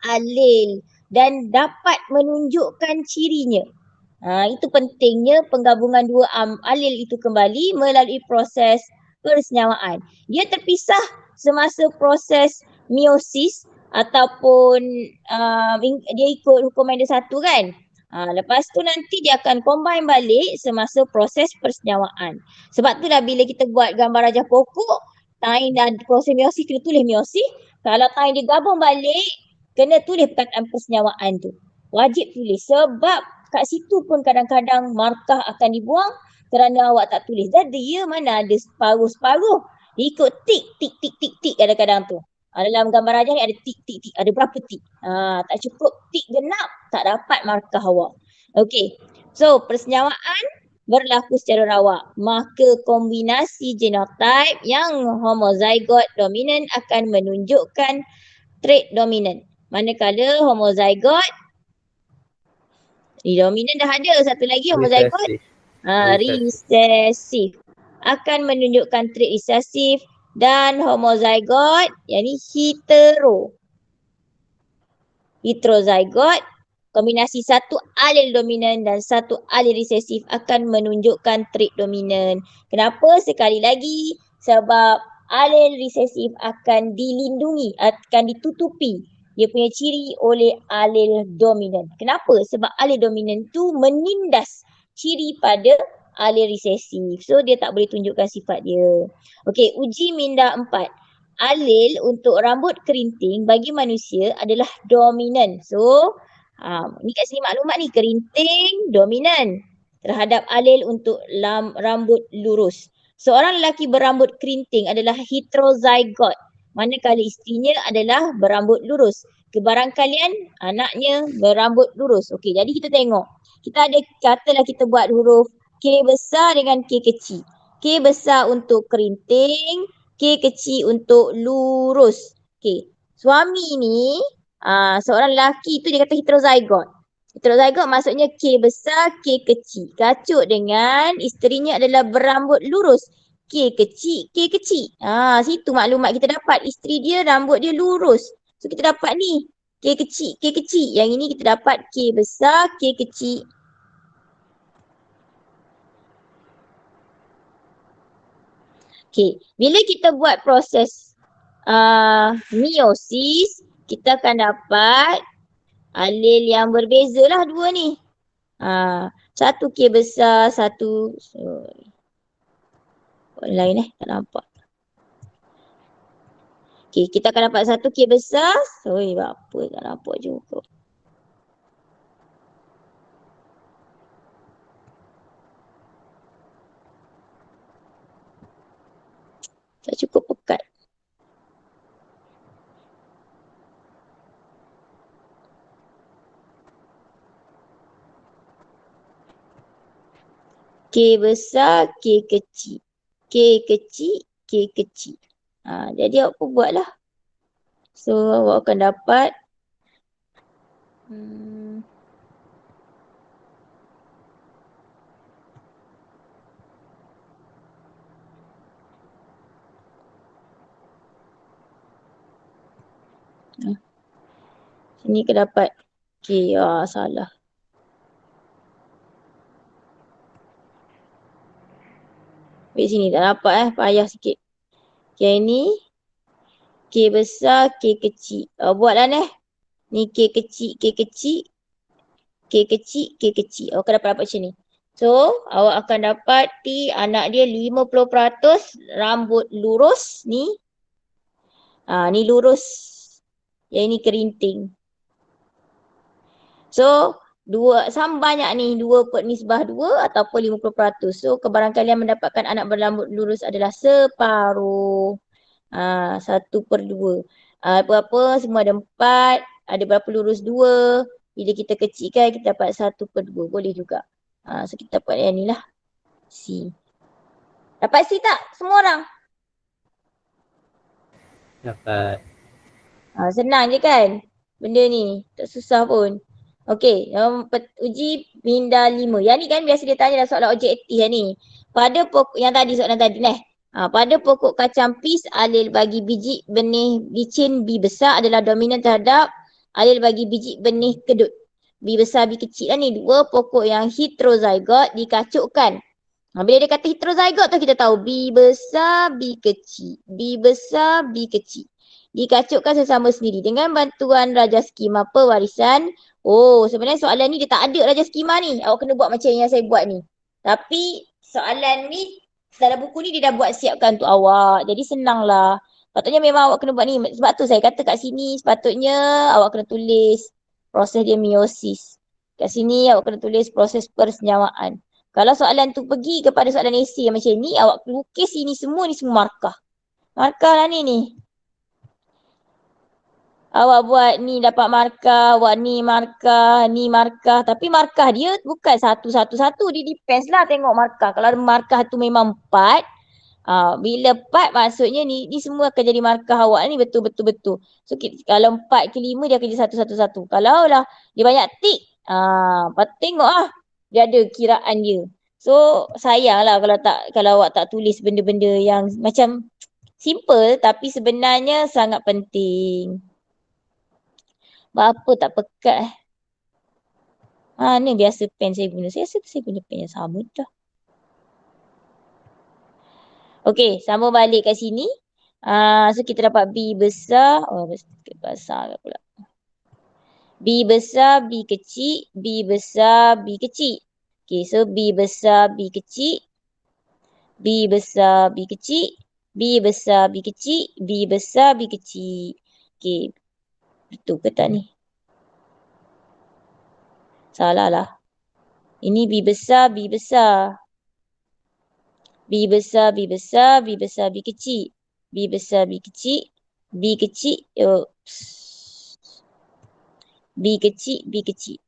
alel dan dapat menunjukkan cirinya. Itu pentingnya penggabungan 2 alel itu kembali melalui proses persenyawaan. Dia terpisah semasa proses meiosis ataupun dia ikut hukum Mendel 1 kan. Lepas tu nanti dia akan combine balik semasa proses persenyawaan. Sebab tu lah bila kita buat gambar rajah pokok, time dan proses meiosis kena tulis meiosis. Kalau time dia gabung balik, kena tulis perkataan persenyawaan tu. Wajib tulis sebab kat situ pun kadang-kadang markah akan dibuang kerana awak tak tulis. Jadi dia mana ada separuh-separuh. Dia ikut tik kadang-kadang tu. Dalam gambar rajah ni ada tik. Ada berapa tik? Tak cukup tik genap, tak dapat markah awak. Okey. So persenyawaan berlaku secara rawak. Maka kombinasi genotype yang homozygote dominan akan menunjukkan trait dominan. Manakala homozygote dominan dah ada, satu lagi homozygote resesif akan menunjukkan trait resesif dan homozygote yakni heterozygote kombinasi satu alel dominan dan satu alel resesif akan menunjukkan trait dominan. Kenapa? Sekali lagi sebab alel resesif akan dilindungi, akan ditutupi dia punya ciri oleh alel dominan. Kenapa? Sebab alel dominan tu menindas ciri pada alel resesif. So dia tak boleh tunjukkan sifat dia. Okey, uji minda 4. Alel untuk rambut kerinting bagi manusia adalah dominan. So Ni kat sini maklumat ni, kerinting dominan terhadap alel untuk rambut lurus. Seorang lelaki berambut kerinting adalah heterozygot, manakala isterinya adalah berambut lurus. Kebarangkalian anaknya berambut lurus. Okey, jadi kita tengok. Kita ada, katalah kita buat huruf K besar dengan K kecil. K besar untuk kerinting, K kecil untuk lurus. Okey, suami ni, seorang lelaki tu dia kata heterozygot. Heterozygot maksudnya K besar, K kecil. Kacuk dengan isterinya adalah berambut lurus. K kecil, K kecil. Situ maklumat kita dapat. Isteri dia rambut dia lurus. So kita dapat ni. K kecil, K kecil. Yang ini kita dapat K besar, K kecil. Okay. Bila kita buat proses meiosis, kita akan dapat alel yang berbeza lah dua ni. Satu K besar, satu lain tak nampak. Okay, kita akan dapat satu K besar. Apa tak nampak juga. Tak cukup pekat. K besar, K kecil. K kecil, K kecil. Jadi awak pun buatlah. So awak akan dapat sini ke dapat K. Salah. Wait, sini tak dapat payah sikit. Yang ni K besar, K kecil. Buatlah ni K kecil, K kecil, K kecil, K kecil. Awak akan dapat macam ni. So, awak akan dapati anak dia 50% rambut lurus ni. Ni lurus. Yang ini kerinting. So, sama banyak ni, 2/2 ataupun 50%. So, kebarangkalian mendapatkan anak berambut lurus adalah separuh. 1/2. Berapa? Semua ada 4. Ada berapa lurus 2. Bila kita kecilkan, kita dapat 1/2. Boleh juga. So, kita dapat yang ni lah. C. Dapat C tak? Semua orang? Dapat. Senang je kan? Benda ni. Tak susah pun. Okey, uji minda 5. Yang ni kan biasa dia tanya dalam soalan objektif ni. Pada pokok, yang tadi soalan tadi pada pokok kacang peas, alel bagi biji benih licin B besar adalah dominan terhadap alel bagi biji benih kedut. B besar, B kecil lah ni. Dua pokok yang heterozygot dikacukkan. Bila dia kata heterozygot tu kita tahu B besar, B kecil. B besar, B kecil. Dikacukkan sesama sendiri dengan bantuan raja skema pewarisan. Sebenarnya soalan ni dia tak ada raja skema ni. Awak kena buat macam yang saya buat ni. Tapi soalan ni dalam buku ni dia dah buat siapkan untuk awak. Jadi senang lah. Patutnya memang awak kena buat ni. Sebab tu saya kata kat sini sepatutnya awak kena tulis proses dia meiosis. Kat sini awak kena tulis proses persenyawaan. Kalau soalan tu pergi kepada soalan esei macam ni, awak lukis ini semua markah. Markah lah ni. Awak buat ni dapat markah, awak ni markah. Tapi markah dia bukan satu-satu. Dia depends lah tengok markah. Kalau markah tu memang 4, bila 4 maksudnya ni semua akan jadi markah awak ni betul-betul. So kalau 4 ke 5 dia akan jadi satu-satu. Kalau lah dia banyak tik, tengok dia ada kiraan dia. So sayang lah kalau awak tak tulis benda-benda yang macam simple tapi sebenarnya sangat penting. Apa tak pekat ni biasa pen saya guna. Saya rasa saya guna pen yang sama dah. Okey, sambung balik kat sini. So kita dapat B besar. Besar pula. B besar, B kecil, B besar, B kecil. Okay, so B besar, B kecil, B besar, B kecil, B besar, B kecil, B besar, B kecil. Okay, betul ke tak ni? Salah lah. Ini B besar, B besar. B besar, B besar, B besar, B kecil. B besar, B kecil. B kecil. Oops. B kecil, B kecil.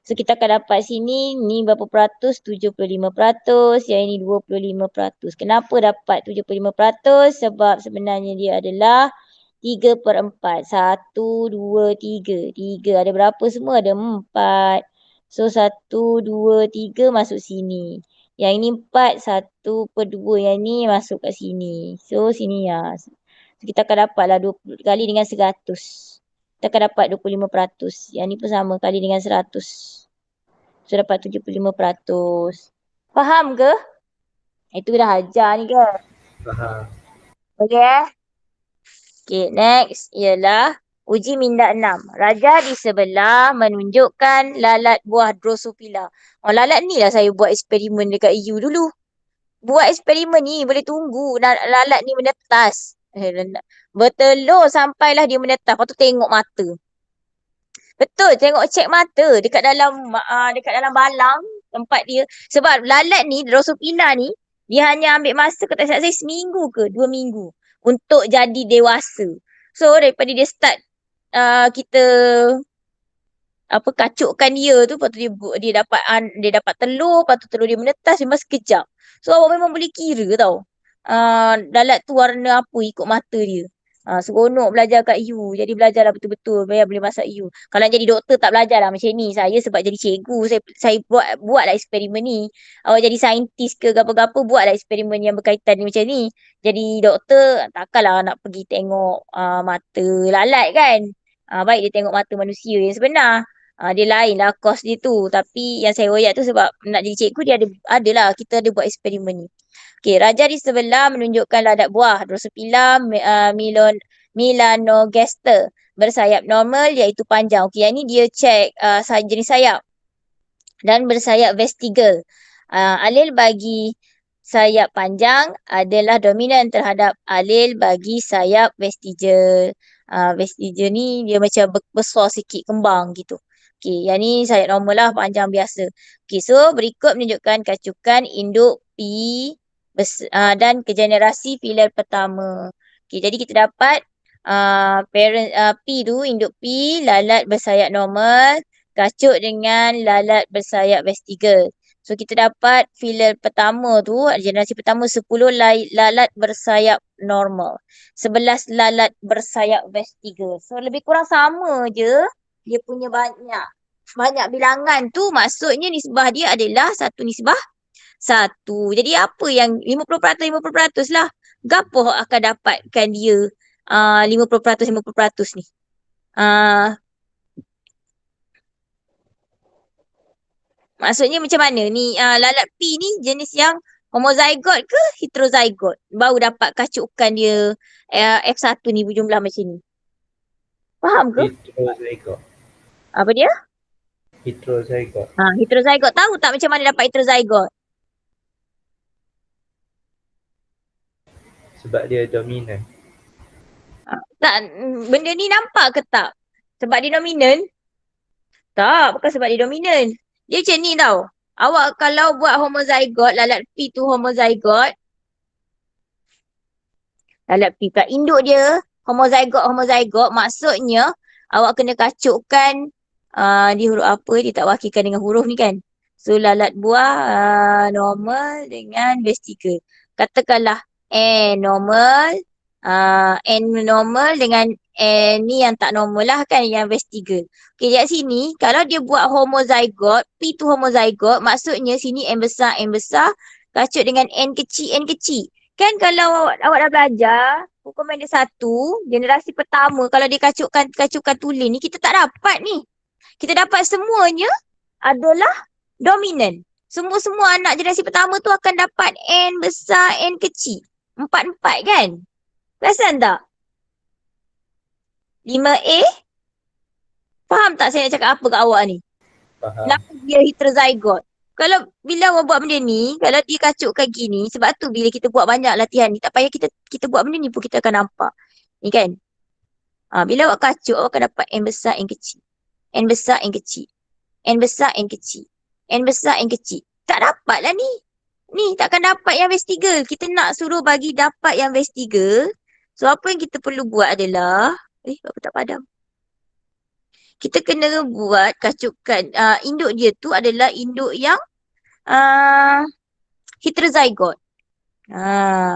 So kita akan dapat sini, ni berapa peratus? 75%. Yang ini 25%. Kenapa dapat 75%? Sebab sebenarnya dia adalah 3/4. 1, 2, 3. 3 ada berapa semua? Ada 4. So 1, 2, 3 masuk sini. Yang ini 4, 1/2. Yang ni masuk kat sini. So sini ya. So, kita akan dapatlah 20 kali dengan 100. Kita akan dapat 25%. Yang ni pun sama kali dengan 100. So dapat 75%. Faham ke? Itu dah ajar ni ke? Faham. Okay. Okay, next ialah uji minda 6. Raja di sebelah menunjukkan lalat buah Drosophila. Lalat ni lah saya buat eksperimen dekat EU dulu. Buat eksperimen ni boleh tunggu lalat ni menetas. Bertelur sampailah dia menetas. Lepas tu tengok mata. Betul, tengok cek mata dekat dalam balang tempat dia. Sebab lalat ni, Drosophila ni, dia hanya ambil masa kata saya seminggu ke 2 minggu untuk jadi dewasa. So daripada dia start kita kacukkan dia tu, lepas tu dia dapat telur, lepas tu telur dia menetas memang sekejap. So awak memang boleh kira tau. Lalat tu warna apa ikut mata dia. Seronok belajar kat you. Jadi belajarlah betul-betul. Biar boleh masak you. Kalau nak jadi doktor tak belajar lah macam ni. Saya sebab jadi cikgu. Saya buatlah eksperimen ni. Awak jadi saintis ke apa-apa. Buatlah eksperimen yang berkaitan ni macam ni. Jadi doktor takkanlah nak pergi tengok mata lalat kan. Baik dia tengok mata manusia yang sebenar. Dia lain lah kos dia tu. Tapi yang saya royak tu sebab nak jadi cikgu dia adalah kita ada buat eksperimen ni. Okey, raja di sebelah menunjukkan ladat buah Drosophila melanogaster bersayap normal iaitu panjang. Okey, yang ni dia cek jenis sayap dan bersayap vestigal. Alel bagi sayap panjang adalah dominan terhadap alel bagi sayap vestigal. Vestigal ni dia macam besar sikit kembang gitu. Okey, yang ni sayap normal lah, panjang biasa. Okey, so berikut menunjukkan kacukan induk P dan ke generasi filial pertama. Okay, jadi kita dapat P tu, induk P, lalat bersayap normal, kacuk dengan lalat bersayap vestigal. So kita dapat filial pertama tu, generasi pertama 10 lalat bersayap normal, 11 lalat bersayap vestigal. So lebih kurang sama je, dia punya banyak bilangan tu, maksudnya nisbah dia adalah 1:1. Jadi apa yang 50% lah. Gapo akan dapatkan dia 50% ni. Maksudnya macam mana ni lalat P ni jenis yang homozygot ke heterozygot? Baru dapat kacukan dia F1 ni berjumlah macam ni. Faham ke? Heterozygot. Apa dia? Heterozygot. Heterozygot. Tahu tak macam mana dapat heterozygot? Sebab dia dominan. Tak, benda ni nampak ke tak? Sebab dia dominan? Tak, bukan sebab dia dominan. Dia macam ni tau. Awak kalau buat homozygot, lalat P tu homozygot. Lalat P pula induk dia homozygot, maksudnya awak kena kacukkan di huruf apa, dia tak wakilkan dengan huruf ni kan. So lalat buah normal dengan vestigal. Katakanlah N normal dengan N ni yang tak normal lah kan, yang vestigal. Okay, kat sini kalau dia buat homozygot, P tu homozygot, maksudnya sini N besar kacuk dengan N kecil. Kan kalau awak dah belajar hukum banding 1, generasi pertama, kalau dia kacukkan tulen ni, kita tak dapat ni. Kita dapat semuanya adalah dominan. Semua anak generasi pertama tu akan dapat N besar, N kecil. 4 kan? Perasan tak? 5A? Faham tak saya nak cakap apa kat awak ni? Faham. Kenapa dia heterozygot? Kalau bila awak buat benda ni, kalau dia kacukkan gini, sebab tu bila kita buat banyak latihan ni, tak payah kita buat benda ni pun kita akan nampak. Ni kan? Bila awak kacuk, awak akan dapat N besar, N kecil. N besar, N kecil. N besar, N kecil. N besar, N kecil. Tak dapat lah ni. Ni takkan dapat yang base 3. Kita nak suruh bagi dapat yang base 3. So apa yang kita perlu buat adalah, apa tak padam? Kita kena buat kacukan, induk dia tu adalah induk yang heterozygote.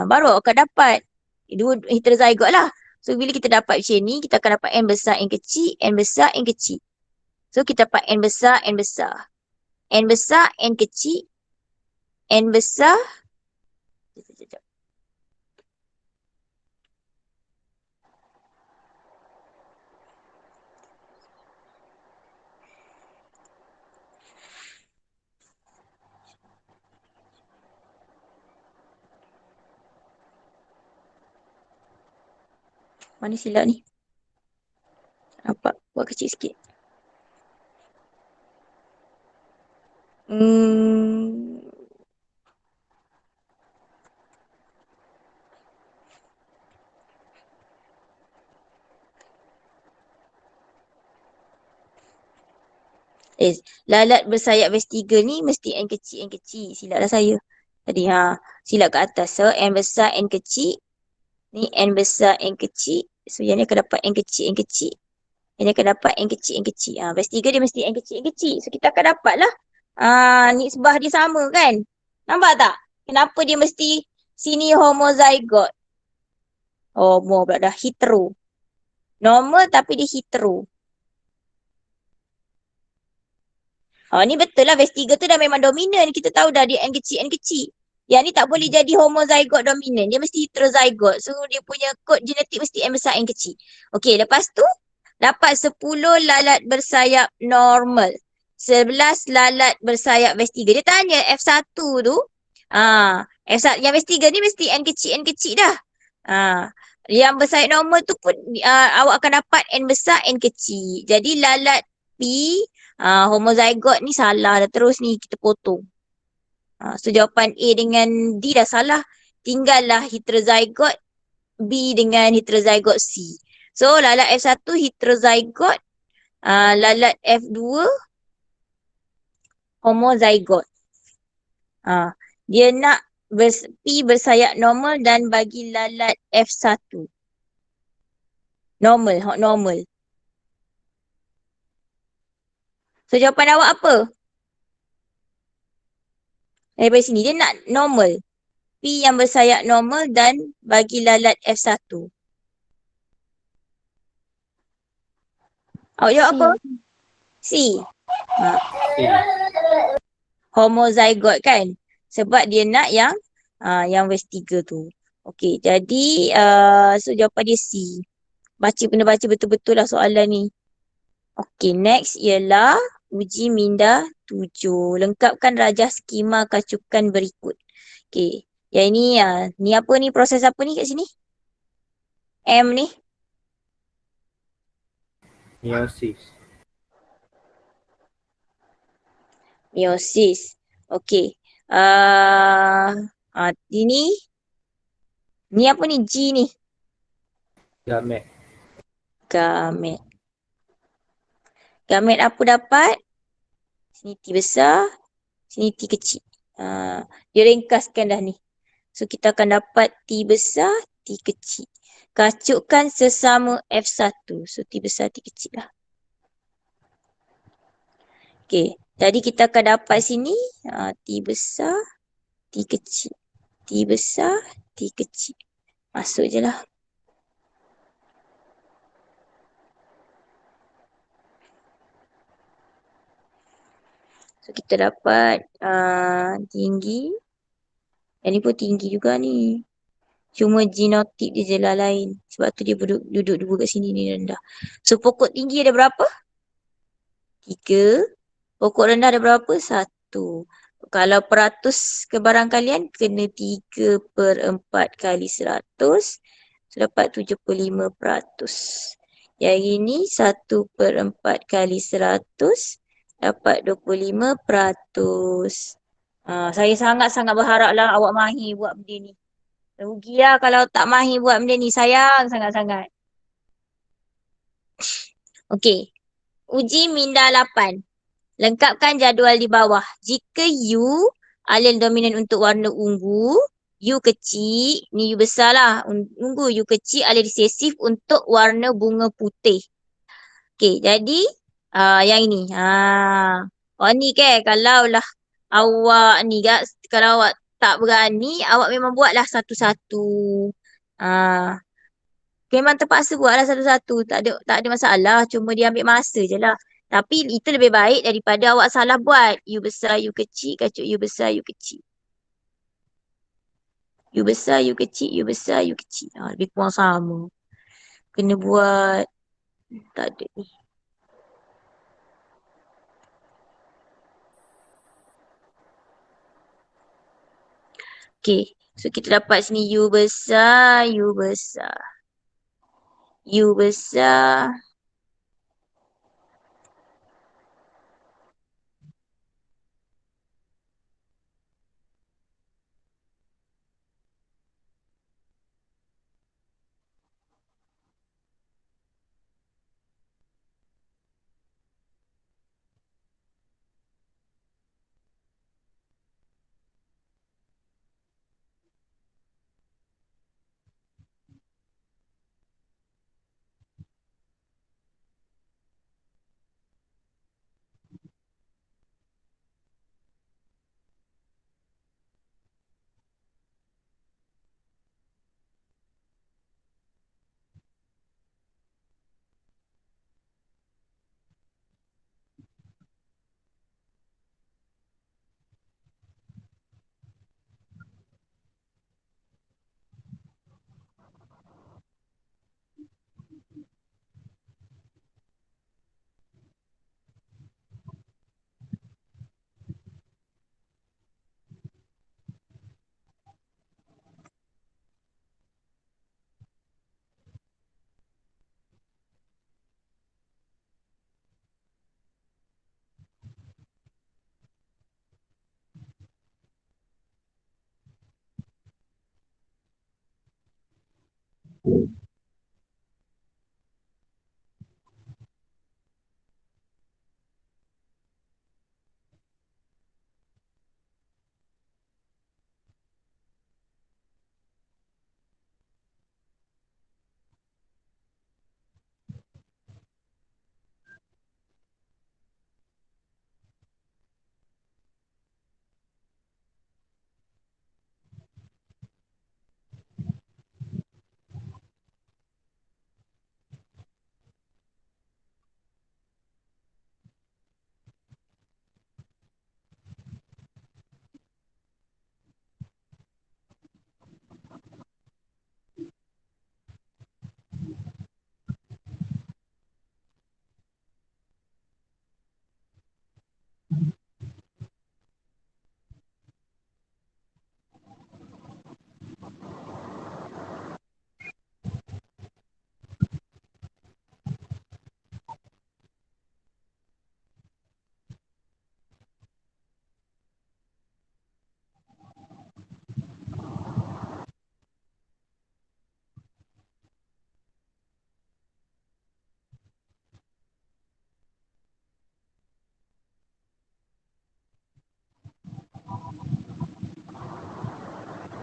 Baru akan dapat dua heterozygote lah. So bila kita dapat macam ni, kita akan dapat N besar, N kecil, N besar, N kecil. So kita dapat N besar, N besar. N besar, N kecil. N besar. Sekejap. Mana silap ni? Nampak? Buat kecil sikit. Lalat bersayap base 3 ni mesti N kecil, N kecil. Silaplah saya. Tadi silap kat atas. So N besar, N kecil. Ni N besar, N kecil. So yang ni akan dapat N kecil, N kecil. Yang ni akan dapat N kecil, N kecil. Base 3 dia mesti N kecil, N kecil. So kita akan dapat lah. Nisbah dia sama kan? Nampak tak? Kenapa dia mesti sini homozygote? Homo pula dah hetero. Normal tapi dia hetero. Ni betul lah base 3 tu dah memang dominan. Kita tahu dah dia N kecil, N kecil. Yang ni tak boleh jadi homozygote dominan. Dia mesti heterozygote. So dia punya kod genetik mesti N besar, N kecil. Okey, lepas tu dapat 10 lalat bersayap normal. 11 lalat bersayap base 3. Dia tanya F1 tu. F1 yang base 3 ni mesti N kecil, N kecil dah. Yang bersayap normal tu pun awak akan dapat N besar, N kecil. Jadi lalat P homozygote ni salah dah terus ni kita potong. So jawapan A dengan D dah salah. Tinggallah heterozygote B dengan heterozygote C. So lalat F1 heterozygote, lalat F2 homozygote. Dia nak P bersayap normal dan bagi lalat F1 normal, hot normal. So jawapan awak apa? Daripada sini dia nak normal. P yang bersayap normal dan bagi lalat F1. Awak jawab apa? C. Homozygote kan? Sebab dia nak yang base 3 tu. Okey, jadi so jawapan dia C. Kena baca betul-betul lah soalan ni. Okey, next ialah uji minda 7. Lengkapkan rajah skema kacukan berikut. Okey, yang ini ni apa ni, proses apa ni kat sini? M ni? Meiosis. Meiosis. Okey. Ni apa ni? G ni? Gamet. Gamet. Gamet apa dapat? Sini T besar, sini T kecil. Dia ringkaskan dah ni. So kita akan dapat T besar, T kecil. Kacukkan sesama F1. So T besar, T kecil lah. Okay. Jadi kita akan dapat sini T besar, T kecil. T besar, T kecil. Masuk je lah. So kita dapat tinggi. Yang ni pun tinggi juga ni. Cuma genotip dia je lah lain. Sebab tu dia duduk dua kat sini ni rendah. So pokok tinggi ada berapa? 3. Pokok rendah ada berapa? 1. Kalau peratus kebarangkalian kena 3/4 kali 100. So dapat 75%. Yang ini 1/4 kali 100. Dapat 25%. Saya sangat-sangat berharaplah awak mahir buat benda ni. Rugilah kalau tak mahir buat benda ni. Sayang sangat-sangat. Okey. Uji minda 8. Lengkapkan jadual di bawah. Jika U alel dominan untuk warna ungu, U kecil, ni U besar lah. Ungu U kecil alel resesif untuk warna bunga putih. Okey, jadi yang ini. Oh ni ke, kalau lah awak ni kalau awak tak berani, awak memang buatlah satu-satu. Memang terpaksa buatlah satu-satu. Tak ada masalah. Cuma dia ambil masa je lah. Tapi itu lebih baik daripada awak salah buat. U besar, U kecil, kacuk U besar, U kecil. U besar, U kecil, U besar, U kecil. Lebih kurang sama. Kena buat. Tak ada ni. Okay. So kita dapat sini U besar, U besar. U besar.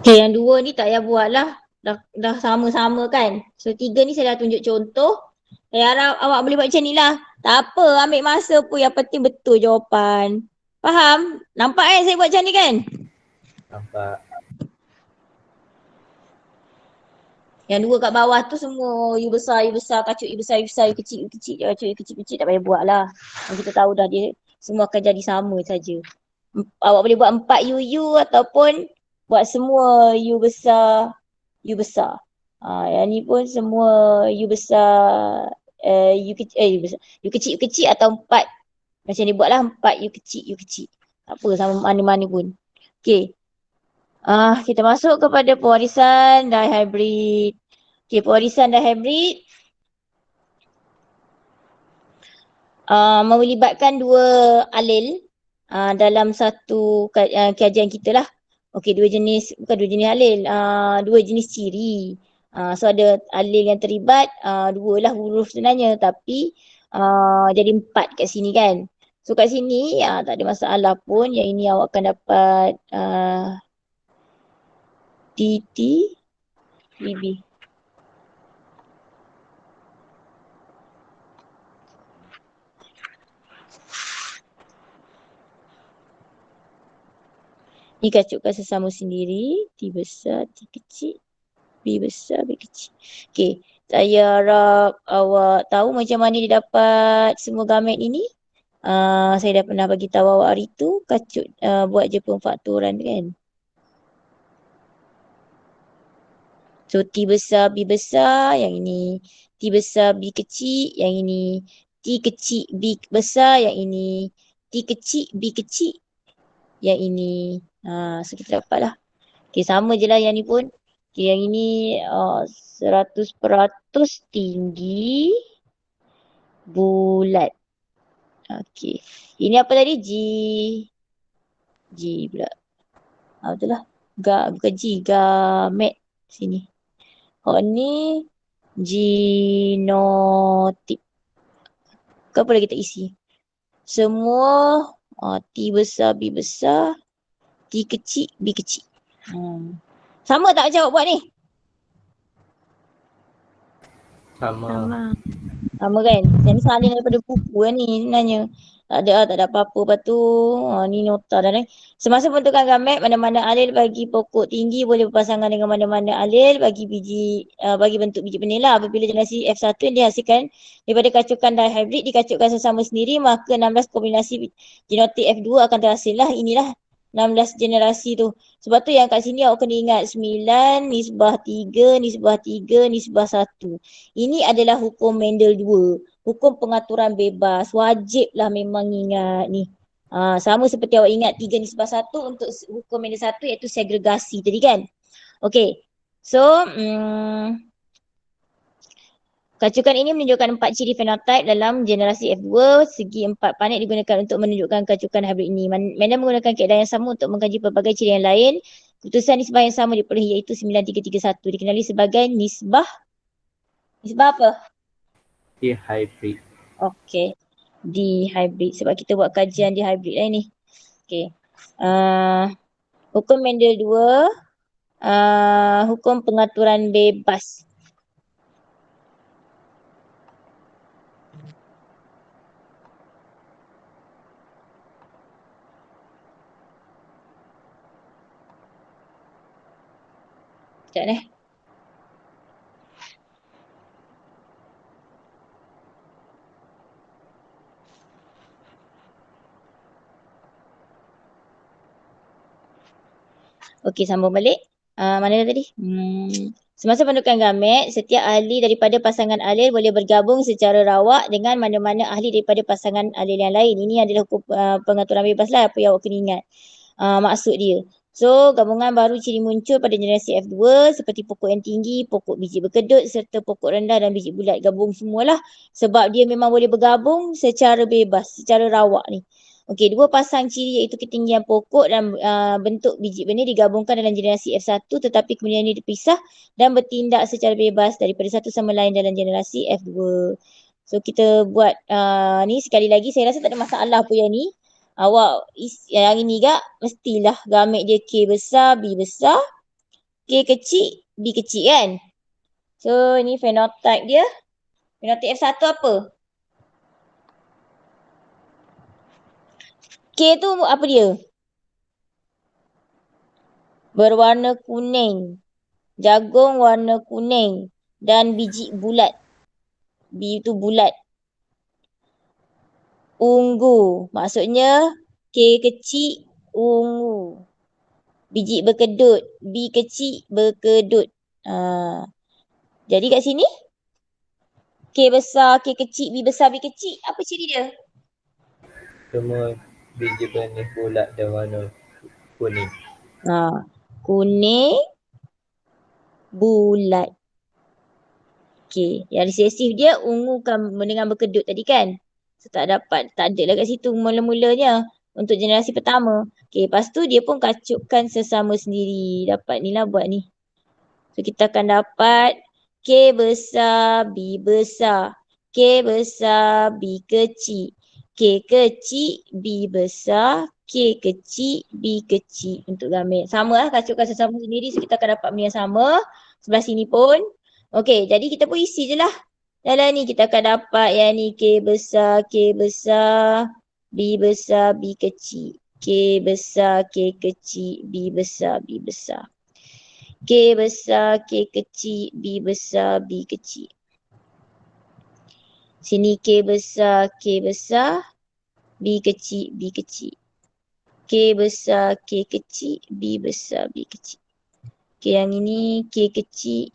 Okay, yang dua ni tak payah buat lah. Dah sama-sama kan. So 3 ni saya dah tunjuk contoh. Saya harap awak boleh buat macam ni lah. Tak apa, ambil masa pun. Yang penting betul jawapan. Faham? Nampak kan saya buat macam ni kan? Nampak. Yang dua kat bawah tu semua U besar, kacuk U besar, U kecil, kacuk U kecil, tak payah buat lah. Kita tahu dah dia semua akan jadi sama saja. Awak boleh buat 4 U ataupun buat semua U besar, U besar. Yang ni pun semua U besar, U kecil atau 4. Macam ni buatlah 4 U kecil. Tak apa sama mana-mana pun. Okay. Kita masuk kepada pewarisan dihybrid. Okay, pewarisan dihybrid melibatkan 2 alel dalam satu kajian kita lah. Okay, bukan dua jenis alel, 2 jenis ciri. So ada alel yang terlibat, 2 lah huruf sebenarnya tapi jadi 4 kat sini kan. So kat sini tak ada masalah pun. Yang ini awak akan dapat TT PB. Ni kacukkan sesama sendiri. T besar, T kecil, B besar, B kecil. Okey, saya harap awak tahu macam mana dia dapat semua gamet ini. Saya dah pernah bagi tahu awak hari tu, kacut buat je pemfaktoran kan. So T besar, B besar, yang ini. T besar, B kecil, yang ini. T kecil, B besar, yang ini. T kecil, B kecil, yang ini. So kita dapat lah. Okay, sama je lah yang ni pun. Okay, yang ini 100% tinggi bulat. Okay. Ini apa tadi? G pula. Betul lah. Bukan G. Gamet. Sini. Ni genotype. Apa lagi kita isi? Semua T besar, B besar, T kecil, B kecil. Sama tak macam awak buat ni? Sama. Sama kan? Yang ni salin daripada buku kan ni sebenarnya. Tak ada apa-apa. Lepas tu ni nota dah ni. Semasa pembentukan gamet, mana-mana alel bagi pokok tinggi boleh berpasangan dengan mana-mana alel bagi bagi bentuk biji benih lah. Apabila generasi F1 yang dihasilkan daripada kacukan dihybrid dikacukkan sesama sendiri, maka 16 kombinasi genotip F2 akan terhasil lah. Inilah 16 generasi tu. Sebab tu yang kat sini awak kena ingat 9, nisbah 3, nisbah 3, nisbah 1. Ini adalah hukum Mendel 2. Hukum pengaturan bebas. Wajiblah memang ingat ni. Sama seperti awak ingat 3 nisbah 1 untuk hukum Mendel 1 iaitu segregasi tadi kan. Okay. So, kacukan ini menunjukkan 4 ciri fenotipe dalam generasi F2. Segi 4 planet digunakan untuk menunjukkan kacukan hybrid ini. Mendel menggunakan kaedah yang sama untuk mengkaji pelbagai ciri yang lain. Keputusan nisbah yang sama diperolehi iaitu 9331. Dikenali sebagai nisbah apa? Dihybrid. Okay. Dihybrid. Sebab kita buat kajian dihybrid lah ni. Okay. Hukum Mendel 2. Hukum pengaturan bebas. Sekejap ni. Okey, sambung balik. Mana dah tadi? Semasa pembentukan gamet, setiap ahli daripada pasangan alel boleh bergabung secara rawak dengan mana-mana ahli daripada pasangan alel yang lain. Ini adalah hukum pengaturan bebas lah apa yang awak kena ingat. Maksud dia. So, gabungan baru ciri muncul pada generasi F2 seperti pokok yang tinggi, pokok biji berkedut serta pokok rendah dan biji bulat. Gabung semualah sebab dia memang boleh bergabung secara bebas, secara rawak ni. Okey, dua pasang ciri iaitu ketinggian pokok dan bentuk biji benih digabungkan dalam generasi F1 tetapi kemudian ini dipisah dan bertindak secara bebas daripada satu sama lain dalam generasi F2. So kita buat ni sekali lagi, saya rasa tak ada masalah pun yang ni. Awak yang ini kak mestilah gamet dia K besar, B besar, K kecil, B kecil kan. So ini fenotype dia. Fenotype F1 apa? K tu apa dia? Berwarna kuning. Jagung warna kuning dan biji bulat. B itu bulat. Ungu. Maksudnya K kecil ungu. Biji berkedut. B kecil berkedut. Jadi kat sini K besar, K kecil, B besar, B kecil. Apa ciri dia? Semua biji benih bulat dan warna kuning. Kuning bulat. Okay. Yang resesif dia ungu kan dengan berkedut tadi kan. So tak ada lah kat situ mula-mulanya untuk generasi pertama. Okay. Lepas tu dia pun kacukkan sesama sendiri. Dapat ni lah buat ni. So kita akan dapat K besar, B besar. K besar, B kecil. K kecil, B besar, K kecil, B kecil untuk gambar. Sama lah, kacukkan sesama sendiri. So, kita akan dapat benda yang sama. Sebelah sini pun. Okey, jadi kita pun isi je lah. Dalam ni kita akan dapat yang ni K besar, B besar, B kecil. K besar, K kecil, B besar, B besar. K besar, K kecil, B besar, B kecil. Sini K besar, B kecil, B kecil. K besar, K kecil, B besar, B kecil. K yang ini K kecil,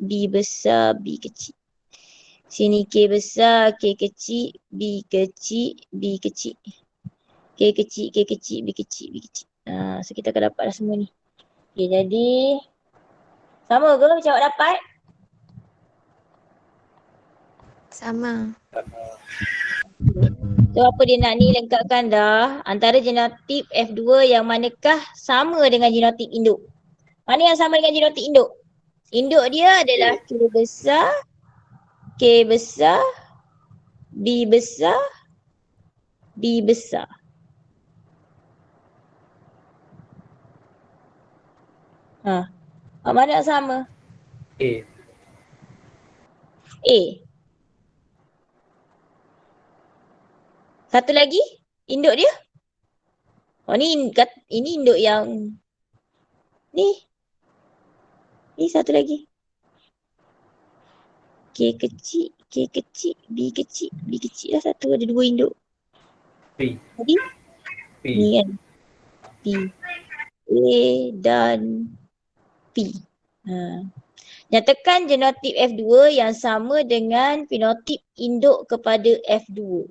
B besar, B kecil. Sini K besar, K kecil, B kecil, B kecil. K kecil, B kecil, B kecil. So kita akan dapat dah semua ni. Okay, jadi sama ke macam awak dapat? Sama. So apa dia nak ni lengkapkan dah antara genotip F2 yang manakah sama dengan genotip induk. Mana yang sama dengan genotip induk? Induk dia adalah K besar, B besar, B besar. Mana yang sama? A. A. Satu lagi induk dia. Ini induk yang ni. Ni satu lagi. K kecil, B kecil lah satu. Ada dua induk. P. Jadi P. ni kan. P. A dan P. Nyatakan genotip F2 yang sama dengan fenotip induk kepada F2.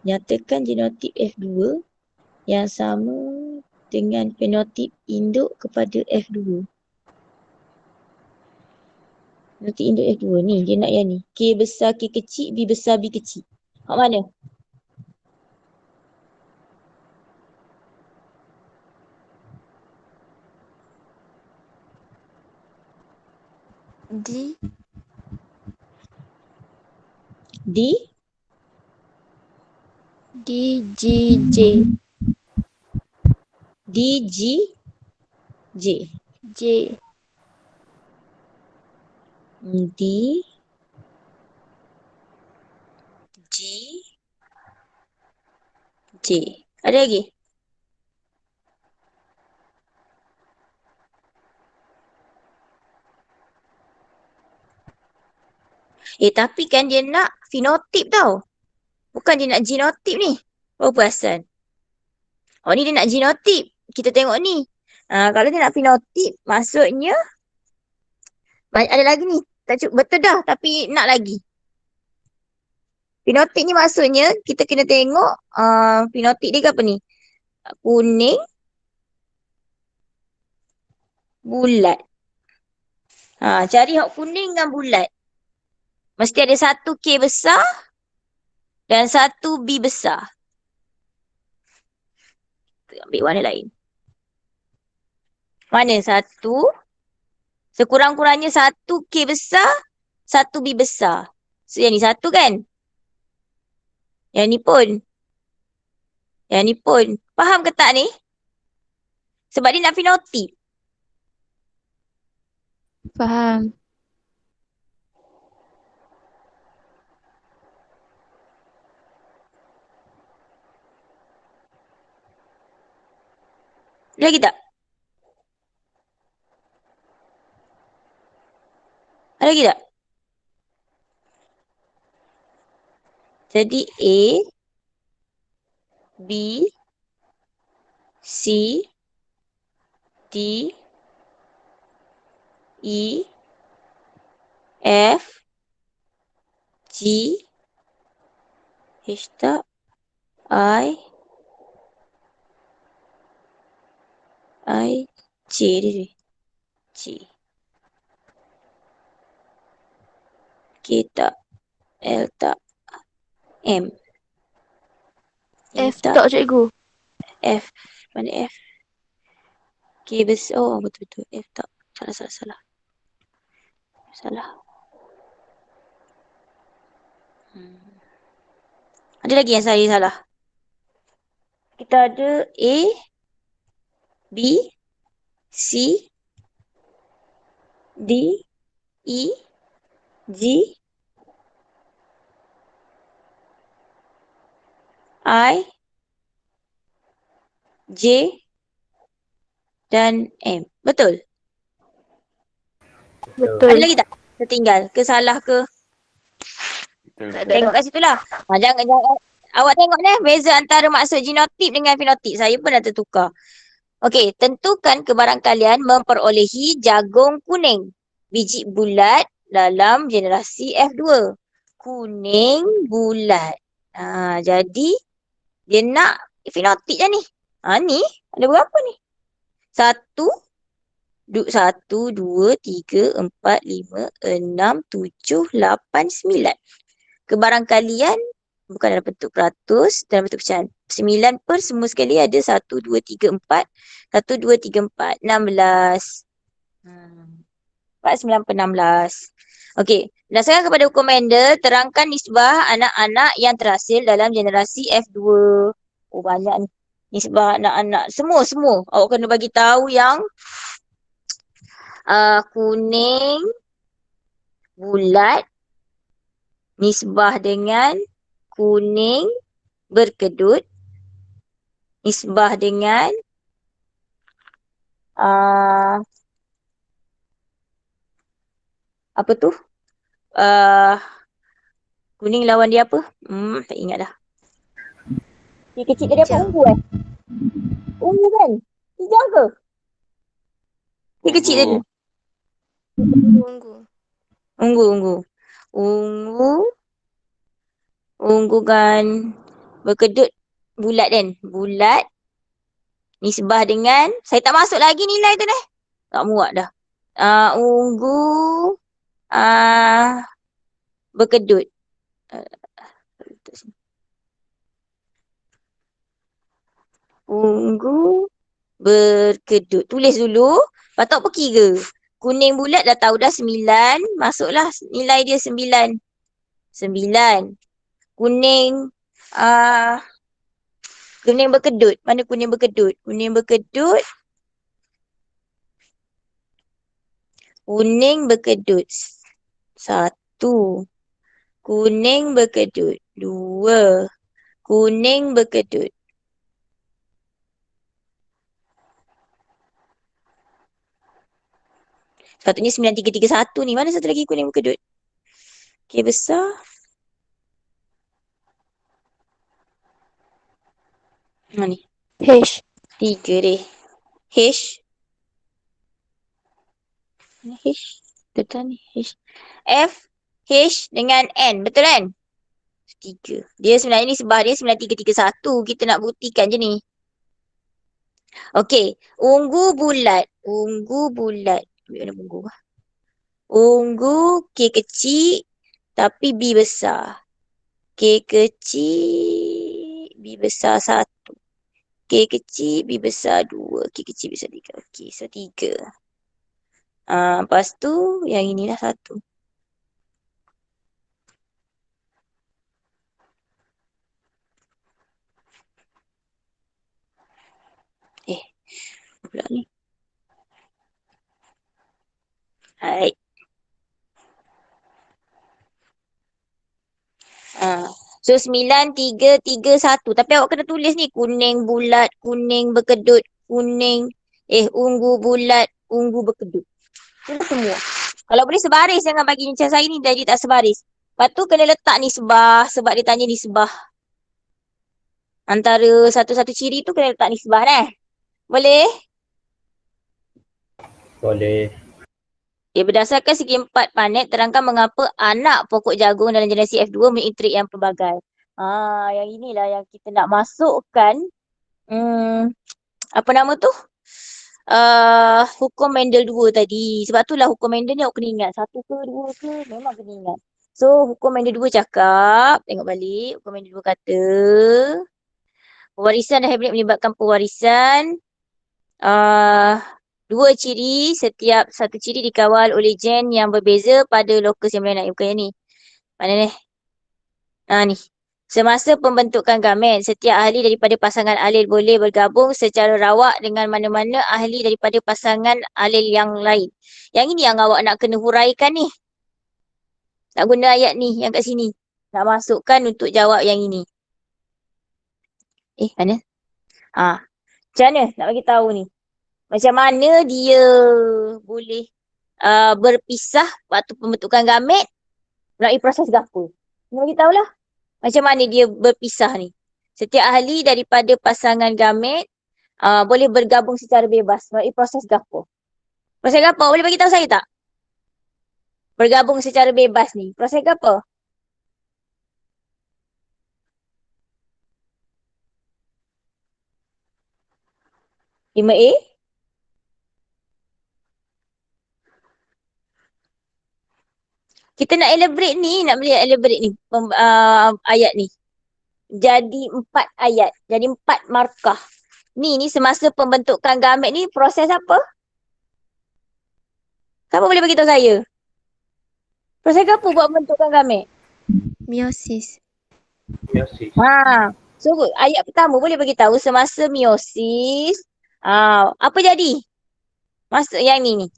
Nyatakan genotip F2 yang sama dengan fenotip induk kepada F2. Fenotip induk F2 ni, dia nak yang ni. K besar, K kecil, B besar, B kecil. Hak mana? D. D. D, G, J. D, G, J. J. D, G, J. Ada lagi? Tapi kan dia nak fenotip tau. Bukan dia nak genotip ni. Oh perasan. Oh ni dia nak genotip. Kita tengok ni. Kalau dia nak fenotip, maksudnya ada lagi ni. Betul dah tapi nak lagi. Fenotip ni maksudnya kita kena tengok fenotip dia ke apa ni? Kuning, bulat. Cari hak kuning dengan bulat. Mesti ada satu K besar dan satu B besar. Kita ambil warna lain. Mana satu? Sekurang-kurangnya satu K besar, satu B besar. So yang ni satu kan? Yang ni pun. Yang ni pun. Faham ke tak ni? Sebab dia nak fenotip. Faham. Lagi tak? Ada lagi tak? Jadi A, B, C, D, E, F, G, H tak, I, J dia. J. K tak, L tak, M. F tak cikgu. F. Mana F? K besar. Oh betul-betul. F tak. Salah. Salah. Ada lagi yang saya salah. Kita ada A, B, C, D, E, G, I, J dan M. Betul? Ada Betul. lagi tak? Tertinggal ke salah ke? Betul. Tak ada. Tengok kat situ lah. Jangan. Awak tengok ni beza antara maksud genotip dengan fenotip. Saya pun dah tertukar. Okey, tentukan kebarangkalian memperolehi jagung kuning. Biji bulat dalam generasi F2. Kuning bulat. Jadi dia nak fenotip je ni. Ni ada berapa ni? 1, 2, 3, 4, 5, 6, 7, 8, 9. Kebarangkalian bukan dalam bentuk peratus, dalam bentuk pecahan. 9 per semua sekali ada 1, 2, 3, 4. 1, 2, 3, 4. 16. 4, 9 per 16. Okey. Berdasarkan kepada hukum Mendel, terangkan nisbah anak-anak yang terhasil dalam generasi F2. Oh, banyak ni. Nisbah anak-anak. Semua. Awak kena bagi tahu yang kuning, bulat, nisbah dengan kuning berkedut, nisbah dengan apa tu? Kuning lawan dia apa? Tak ingat dah. Dia kecil dia apa? Hijau. Ungu Ungu kan? Hijau ke? Dia kecil tadi. Ungu. Ungu kan berkedut bulat kan? Bulat nisbah dengan, saya tak masuk lagi nilai tu dah. Tak muak dah. Ungu berkedut. Ungu berkedut. Tulis dulu. Lepas tu apa kira? Kuning bulat dah tahu dah 9. Masuklah nilai dia 9. 9. Kuning kuning berkedut. Mana kuning berkedut? Kuning berkedut 1. Kuning berkedut 2. Kuning berkedut. Sepatutnya 9331 ni. Mana satu lagi kuning berkedut? Okey, besar. Ni. H. 3 deh. H. H. Betul ni. H. F. H dengan N. Betul kan? 3. Dia sebenarnya ni sebab dia 9331. Kita nak buktikan je ni. Okey. Ungu bulat. Ungu K kecil tapi B besar. K kecil B besar 1. K kecil B besar 2. K kecil B besar 3. Okey, so 3. Lepas tu yang inilah 1. Pula ni. Hai. So 9, 3, 3, 1. Tapi awak kena tulis ni. Kuning bulat, kuning berkedut, ungu bulat, ungu berkedut. Tulis semua. Kalau boleh sebaris, jangan bagi macam saya ni jadi tak sebaris. Lepas tu kena letak nisbah sebab dia tanya nisbah. Antara satu-satu ciri tu kena letak nisbah Boleh? Boleh. Berdasarkan segi 4 Panet, terangkan mengapa anak pokok jagung dalam generasi F2 mempunyai trik yang pelbagai. Yang inilah yang kita nak masukkan. Apa nama tu? Hukum Mendel 2 tadi. Sebab itulah hukum Mendel ni awak kena ingat. 1 ke 2 ke memang kena ingat. So hukum Mendel 2 cakap, tengok balik. Hukum Mendel 2 kata, pewarisan dan hibrid menyebabkan pewarisan. Dua ciri, setiap satu ciri dikawal oleh gen yang berbeza pada lokus yang berlainan. Bukan yang ni. Mana ni? Ni. Semasa pembentukan gamet, setiap ahli daripada pasangan alil boleh bergabung secara rawak dengan mana-mana ahli daripada pasangan alil yang lain. Yang ini yang awak nak kena huraikan ni. Nak guna ayat ni yang kat sini. Nak masukkan untuk jawab yang ini. Mana? Macam mana nak bagi tahu ni? Macam mana dia boleh berpisah waktu pembentukan gamet melalui proses gapo? Nak bagi tahulah. Macam mana dia berpisah ni? Setiap ahli daripada pasangan gamet boleh bergabung secara bebas melalui proses gapo? Proses gapo? Boleh bagi tahu saya tak? Bergabung secara bebas ni. Proses gapo? Lima A? Kita nak elaborate ni, nak boleh elaborate ni ayat ni. Jadi 4 ayat. Jadi 4 markah. Ni semasa pembentukan gamet ni proses apa? Siapa boleh beritahu saya? Proses apa buat pembentukan gamet? Meiosis. Meiosis. So ayat pertama boleh beritahu semasa meiosis apa jadi? Masa yang ni.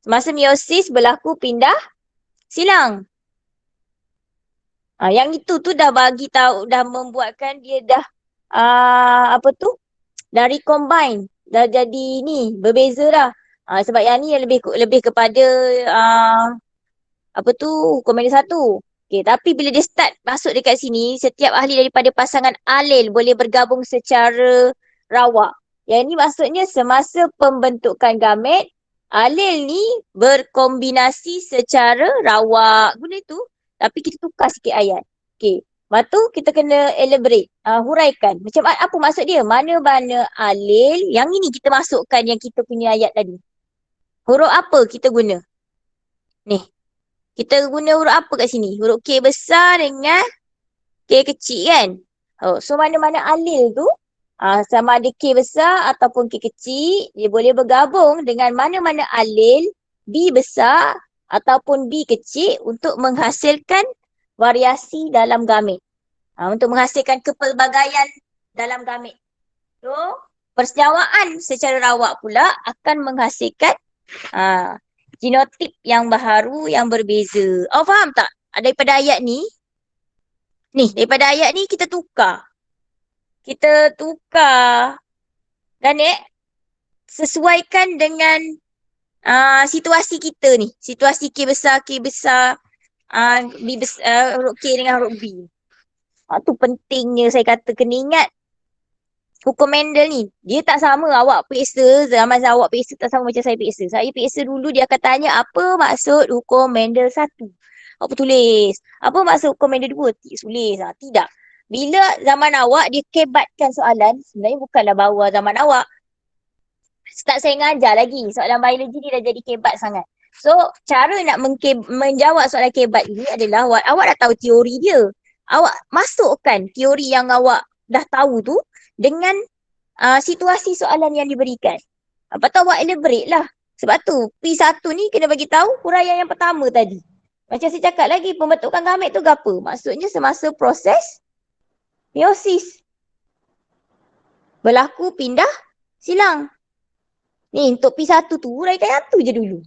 Semasa meiosis berlaku pindah silang. Yang itu tu dah bagi tahu, dah membuatkan dia dah dah recombine, dah jadi ni berbeza dah. Sebab yang ni lebih kepada hukum banding 1. Okay, tapi bila dia start masuk dekat sini, setiap ahli daripada pasangan alil boleh bergabung secara rawak. Yang ni maksudnya semasa pembentukan gamet, alil ni berkombinasi secara rawak. Guna itu. Tapi kita tukar sikit ayat. Okay. Lepas tu kita kena elaborate, huraikan. Macam apa maksud dia? Mana-mana alil, yang ini kita masukkan yang kita punya ayat tadi. Huruf apa kita guna? Ni. Kita guna huruf apa kat sini? Huruf K besar dengan K kecil kan? So mana-mana alil tu, sama ada K besar ataupun K kecil, dia boleh bergabung dengan mana-mana alil B besar ataupun B kecil untuk menghasilkan variasi dalam gamet. Untuk menghasilkan kepelbagaian dalam gamet. So, persenyawaan secara rawak pula akan menghasilkan genotip yang baharu yang berbeza. Faham tak? Daripada ayat ni. Ni, daripada ayat ni kita tukar. Dan sesuaikan dengan situasi kita ni. Situasi K besar, B besar, huruf K dengan huruf B. Tu pentingnya saya kata kena ingat. Hukum Mendel ni, dia tak sama awak periksa, zaman awak periksa tak sama macam saya periksa. Saya periksa dulu dia akan tanya apa maksud hukum Mendel 1. Apa tulis? Apa maksud hukum Mendel 2? Tulis. Tidak. Bila zaman awak dia kebatkan soalan, sebenarnya bukanlah bawa zaman awak. Start saya ngajar lagi, soalan biologi ni dah jadi kebat sangat. So, cara nak menjawab soalan kebat ini adalah awak dah tahu teori dia. Awak masukkan teori yang awak dah tahu tu dengan situasi soalan yang diberikan. Lepas tu awak elaborate lah. Sebab tu P1 ni kena bagi tahu huraian yang pertama tadi. Macam saya cakap lagi, pembentukan gamet tu apa? Maksudnya semasa proses meiosis. Berlaku pindah silang. Ni untuk P1 tu huraikan yang tu je dulu.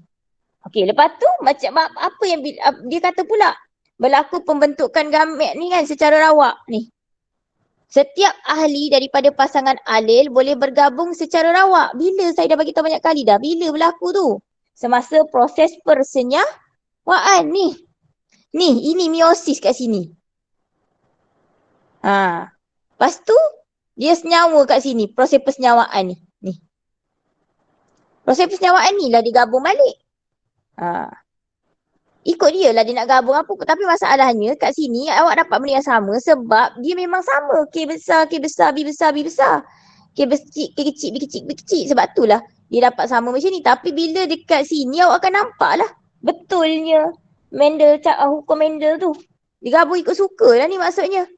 Okey, lepas tu macam apa yang dia kata pula? Berlaku pembentukan gamet ni kan secara rawak ni. Setiap ahli daripada pasangan alil boleh bergabung secara rawak. Bila? Saya dah bagi tahu banyak kali dah. Bila berlaku tu? Semasa proses persenyawaan ni. Ni, ini meiosis kat sini. Lepas tu, dia senyawa kat sini. Proses persenyawaan ni. Proses persenyawaan ni lah digabung balik. Ikut dia lah dia nak gabung apa. Tapi masalahnya kat sini awak dapat benda yang sama sebab dia memang sama. K besar, B besar. K kecil, B kecil. Sebab tu lah dia dapat sama macam ni. Tapi bila dekat sini awak akan nampak lah betulnya Mendel, hukum Mendel tu. Digabung ikut suka lah ni maksudnya.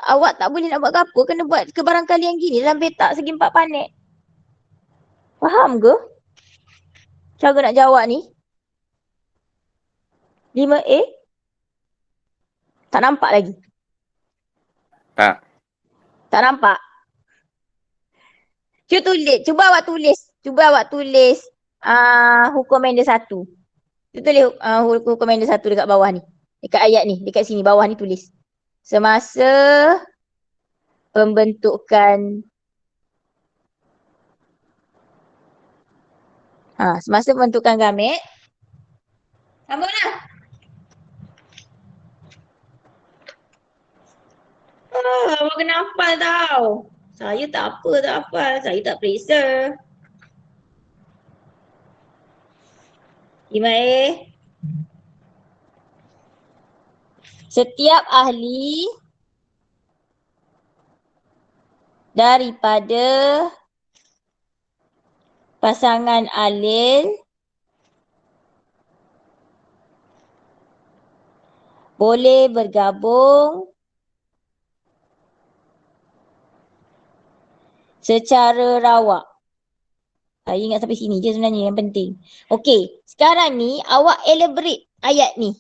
Awak tak boleh nak buat apa. Kena buat kebarangkalian gini dalam petak segi 4 panet. Faham ke? Cara nak jawab ni? 5A? Tak nampak lagi. Tak. Tak nampak? Cuba awak tulis hukum Amendment 1. Tulis hukum Amendment 1 dekat bawah ni. Dekat ayat ni, dekat sini bawah ni tulis. Semasa pembentukan gamet. Sambunglah. Awak kena hafal tau. Saya tak hafal. Saya tak periksa. Imae. Setiap ahli daripada pasangan alil boleh bergabung secara rawak. Saya ingat sampai sini je sebenarnya yang penting. Okey, sekarang ni awak elaborate ayat ni.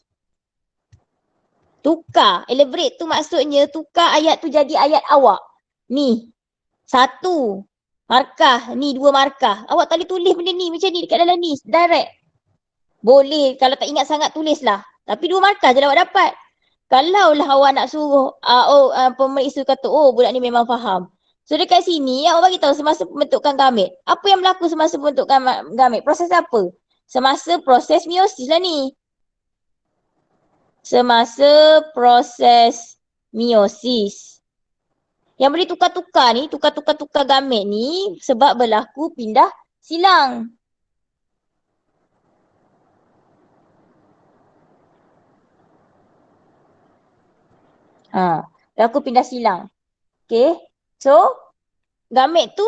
Tukar. Elaborate tu maksudnya tukar ayat tu jadi ayat awak. Ni. 1 markah. Ni 2 markah. Awak tak boleh tulis benda ni macam ni dekat dalam ni. Direct. Boleh. Kalau tak ingat sangat tulislah. Tapi 2 markah je lah awak dapat. Kalaulah awak nak suruh pemeriksa kata, oh budak ni memang faham. So dekat sini awak bagi tahu semasa pembentukan gamet. Apa yang berlaku semasa pembentukan gamet? Proses apa? Semasa proses meiosis lah ni. Semasa proses meiosis. Yang boleh tukar-tukar gamet ni sebab berlaku pindah silang. Berlaku pindah silang. Okay. So, gamet tu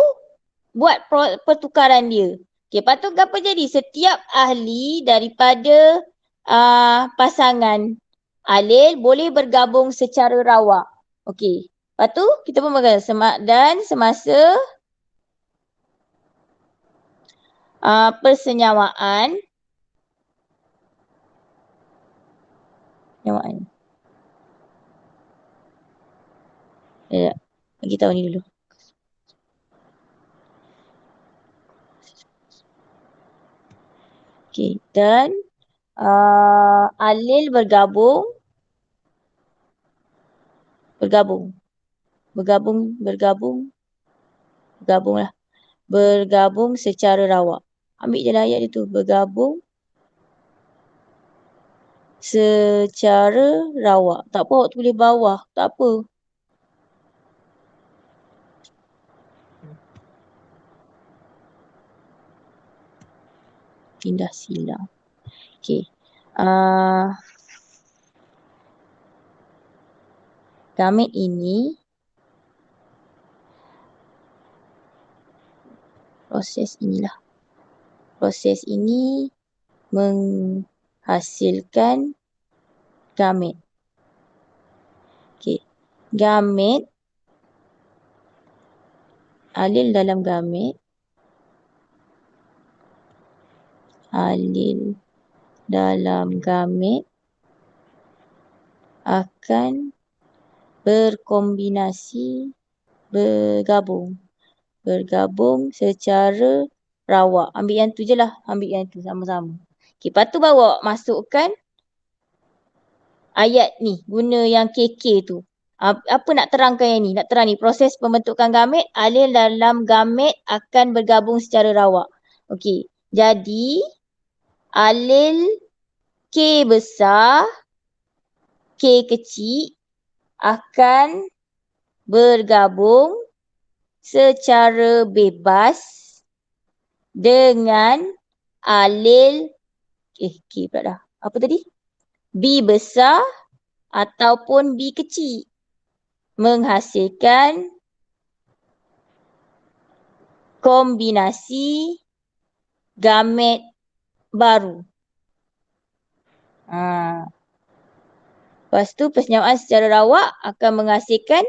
buat pertukaran dia. Okay, lepas tu apa jadi? Setiap ahli daripada pasangan alil boleh bergabung secara rawak. Okey. Lepas tu kita pun berkata dan semasa persenyawaan bagi tahu ni dulu. Okey, dan alil bergabung secara rawak. Ambil je lah ayat dia tu. Bergabung secara rawak. Tak apa awak tulis bawah. Tak apa. Pindah silang. Okey. Gamet ini proses ini menghasilkan gamet. Okey. Gamet alil dalam gamet akan bergabung secara rawak. Ambil yang tu je lah. Ambil yang tu sama-sama. Okay, lepas tu baru awak masukkan ayat ni. Guna yang KK tu. Apa nak terangkan yang ni? Nak terang ni. Proses pembentukan gamet, alil dalam gamet akan bergabung secara rawak. Okey. Jadi, alil K besar, K kecil akan bergabung secara bebas dengan alil K pula dah. Apa tadi? B besar ataupun B kecil menghasilkan kombinasi gamet baru. Lepas tu persenyawaan secara rawak akan menghasilkan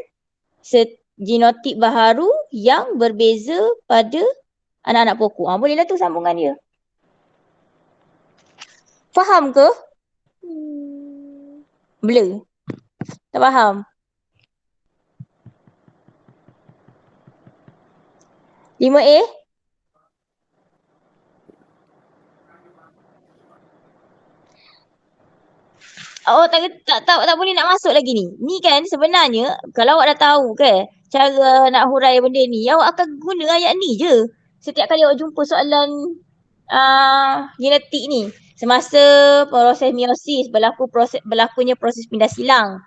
genotip baharu yang berbeza pada anak-anak pokok. Bolehlah tu sambungan dia. Faham ke? Blur. Tak faham? 5A. Oh, tak boleh nak masuk lagi ni. Ni kan sebenarnya kalau awak dah tahu kan cara nak hurai benda ni, awak akan guna ayat ni je. Setiap kali awak jumpa soalan genetik ni. Semasa proses meiosis berlakunya proses pindah silang.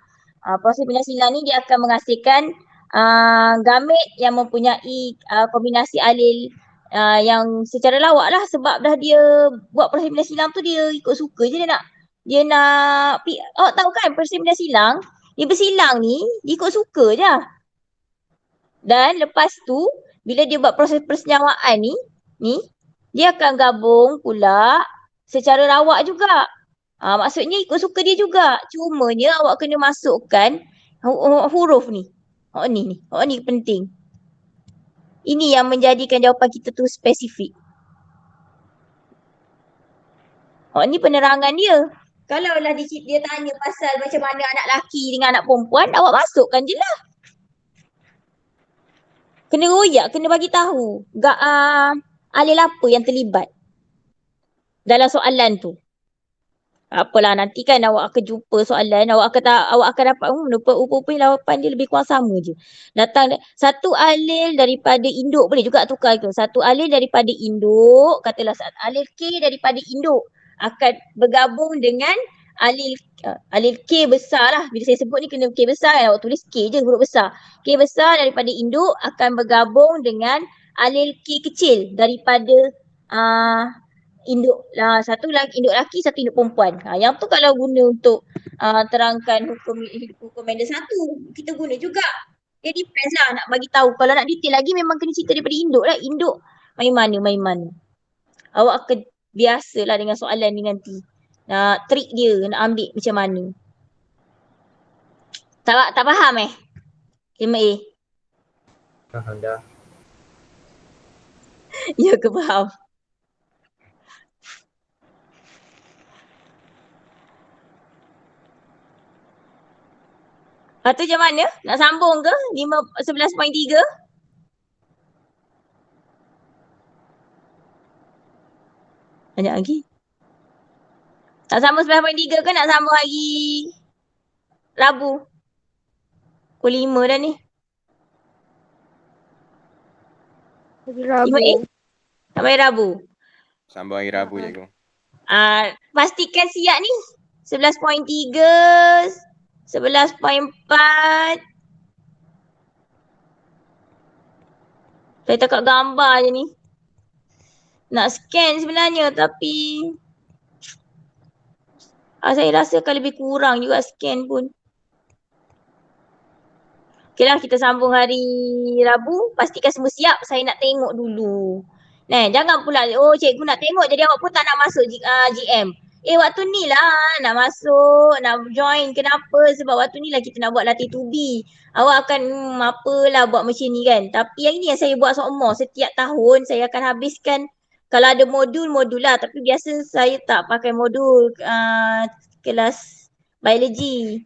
Proses pindah silang ni dia akan menghasilkan gamet yang mempunyai kombinasi alel yang secara lawak lah, sebab dah dia buat proses pindah silang tu dia ikut suka je awak tahu kan proses pindah silang, dia bersilang ni dia ikut suka je. Dan lepas tu bila dia buat proses persenyawaan ni dia akan gabung pula secara rawak juga. Maksudnya ikut suka dia juga. Cumanya awak kena masukkan huruf ni. Ni penting. Ini yang menjadikan jawapan kita tu spesifik. Ni penerangan dia. Kalau lah dia tanya pasal macam mana anak lelaki dengan anak perempuan, awak masukkan je lah. Kena royak, kena bagi tahu alel apa yang terlibat dalam soalan tu. Apalah, nanti kan awak akan jumpa soalan, awak akan dapat rupanya jawapan dia lebih kurang sama je. Datang satu alel daripada induk, boleh juga tukar tu. Satu alel daripada induk, katalah alel K daripada induk akan bergabung dengan alel K besar lah. Bila saya sebut ni kena K besar kan, awak tulis K je, huruf besar. K besar daripada induk akan bergabung dengan alel K kecil daripada induk lah, satu induk lelaki, satu induk perempuan. Yang tu kalau guna untuk terangkan hukum Mendel 1, kita guna juga. Dia depends lah nak bagi tahu. Kalau nak detail lagi memang kena cerita daripada induk lah. Induk main mana. Awak akan biasalah dengan soalan ni nanti. Trik dia nak ambil macam mana. Tak faham 5A? Faham dah. Ya ke faham? Lepas tu macam mana? Nak sambung ke? 11.3? Banyak lagi. Nak sambung 11.3 ke nak sambung hari Rabu? Pukul 5 dah ni. Rabu. 5A? Sampai Rabu. Sambung hari Rabu cikgu. Pastikan siap ni. 11.3, 11.4. Saya takut gambar je ni. Nak scan sebenarnya tapi saya rasa akan lebih kurang juga scan pun. Okay lah, kita sambung hari Rabu. Pastikan semua siap. Saya nak tengok dulu. Jangan pula, cikgu nak tengok jadi awak pun tak nak masuk GM. Waktu ni lah nak masuk, nak join. Kenapa? Sebab waktu ni lah kita nak buat latih 2B. Awak akan apalah buat macam ni kan. Tapi yang ini yang saya buat seumpama. Setiap tahun saya akan habiskan, kalau ada modul lah. Tapi biasa saya tak pakai modul kelas biologi.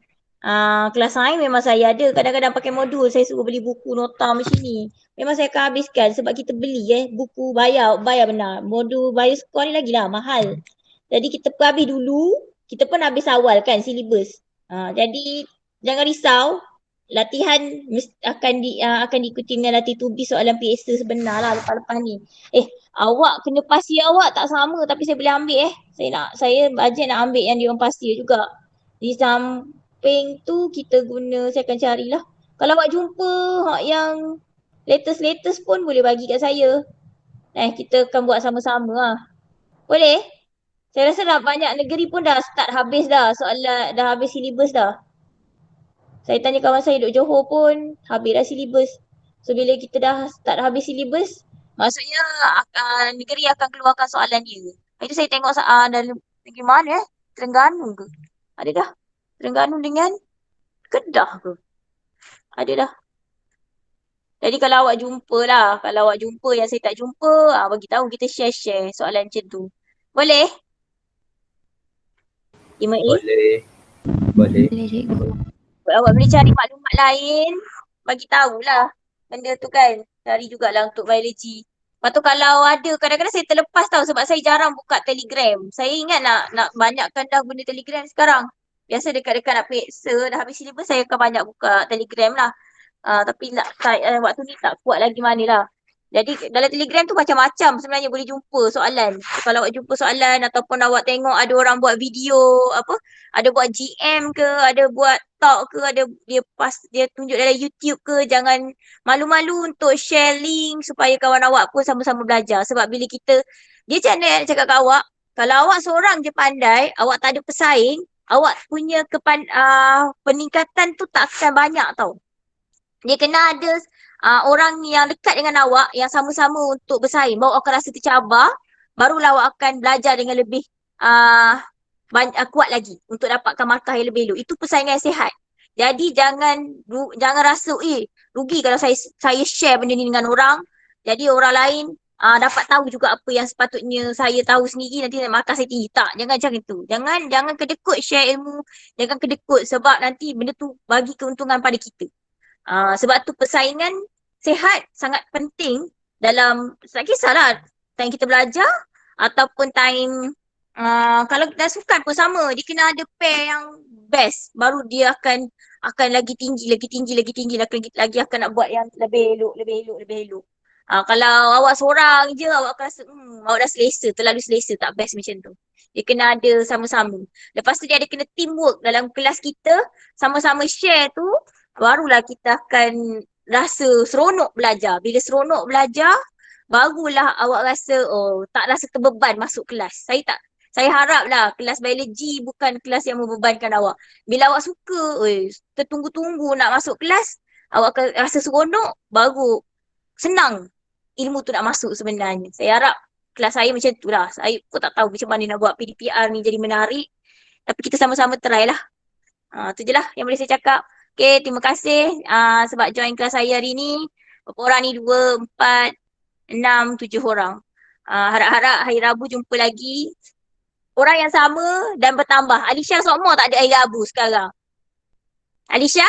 Kelas sains memang saya ada. Kadang-kadang pakai modul. Saya suruh beli buku nota macam ni. Memang saya akan habiskan sebab kita beli buku bayar benar. Modul bioscore ni lagi lah mahal. Jadi kita pun habis dulu. Kita pun habis awal kan silibus. Jadi jangan risau. Latihan akan diikuti dengan latih 2B soalan PSA sebenar lah lepas-lepas ni. Awak kena pasir awak tak sama tapi saya boleh ambil Saya bajet nak ambil yang dia orang pasir juga. Di samping tu kita guna, saya akan carilah. Kalau awak jumpa yang latest pun boleh bagi kat saya. Kita akan buat sama-sama lah. Boleh? Saya rasa dah banyak negeri pun dah start habis dah soalan, dah habis silibus dah. Saya tanya kawan saya duduk Johor pun habis dah silibus. So bila kita dah start habis silibus, maksudnya negeri akan keluarkan soalan dia. Itu saya tengok dalam negeri mana Terengganu ke? Ada dah. Terengganu dengan Kedah ke? Ada dah. Jadi kalau awak jumpa lah. Kalau awak jumpa yang saya tak jumpa, bagi tahu, kita share soalan macam tu. Boleh? 5A? Boleh. Boleh cikgu. Awak boleh cari maklumat lain, bagi tahulah. benda tu kan. Cari jugalah untuk biologi. Lepas tu kalau ada, kadang-kadang saya terlepas tau sebab saya jarang buka Telegram. Saya ingat nak banyakkan dah guna Telegram sekarang. Biasa dekat-dekat nak periksa, dah habis syllabus saya akan banyak buka Telegram lah. Tapi waktu ni tak kuat lagi mana lah. Jadi dalam Telegram tu macam-macam sebenarnya boleh jumpa soalan. Kalau awak jumpa soalan ataupun awak tengok ada orang buat video ada buat GM ke, ada buat talk ke, ada dia tunjuk dalam YouTube ke, jangan malu-malu untuk share link supaya kawan awak pun sama-sama belajar. Sebab bila dia macam mana nak cakap kat awak, kalau awak seorang je pandai, awak tak ada pesaing, awak punya peningkatan tu tak akan banyak tau. Dia kena ada orang yang dekat dengan awak yang sama-sama untuk bersaing. Baru awak akan rasa tercabar, barulah awak akan belajar dengan lebih kuat lagi untuk dapatkan markah yang lebih elok. Itu persaingan yang sihat. Jadi jangan rasa rugi kalau saya share benda ni dengan orang. Jadi orang lain dapat tahu juga apa yang sepatutnya saya tahu sendiri, nanti markah saya tinggi. Tak, jangan macam itu. Jangan kedekut share ilmu. Jangan kedekut sebab nanti benda tu bagi keuntungan pada kita. Sebab tu persaingan sihat sangat penting dalam, tak kisahlah time kita belajar ataupun time kalau kita sukan pun sama, dia kena ada pair yang best, baru dia akan lagi tinggi, lagi akan nak buat yang lebih elok. Kalau awak seorang je, awak akan rasa awak dah selesa, terlalu selesa, tak best macam tu. Dia kena ada sama-sama. Lepas tu dia ada kena teamwork dalam kelas kita, sama-sama share tu, barulah kita akan rasa seronok belajar. Bila seronok belajar, barulah awak rasa tak rasa terbeban masuk kelas. Saya haraplah kelas biologi bukan kelas yang membebankan awak. Bila awak suka, tertunggu-tunggu nak masuk kelas, awak akan rasa seronok, baru senang ilmu tu nak masuk sebenarnya. Saya harap kelas saya macam tu lah. Saya pun tak tahu macam mana nak buat PDPR ni jadi menarik. Tapi kita sama-sama try lah. Tu je lah yang boleh saya cakap. Okay, terima kasih sebab join kelas saya hari ni. Berapa orang ni? 2, 4, 6, 7 orang. Harap-harap hari Rabu jumpa lagi. Orang yang sama dan bertambah. Alisha Sokmo tak ada hari Rabu sekarang. Alisha?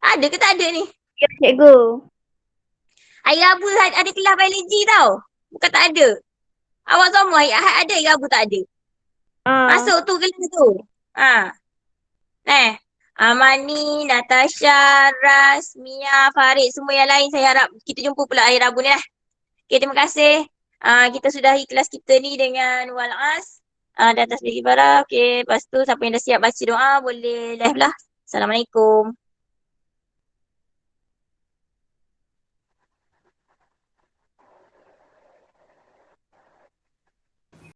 Ada ke tak ada ni? Ya, cikgu. Hari Rabu ada kelas biologi tau. Bukan tak ada. Awak semua hari Ahad ada, hari Rabu tak ada. Masuk tu kelas tu. Amani, Natasha, Ras, Mia, Farid, semua yang lain saya harap kita jumpa pula hari Rabu ni lah. Okay, terima kasih. Kita sudahi kelas kita ni dengan Wal'as. Di atas bagi barang. Okay, lepas tu siapa yang dah siap baca doa boleh live lah. Assalamualaikum.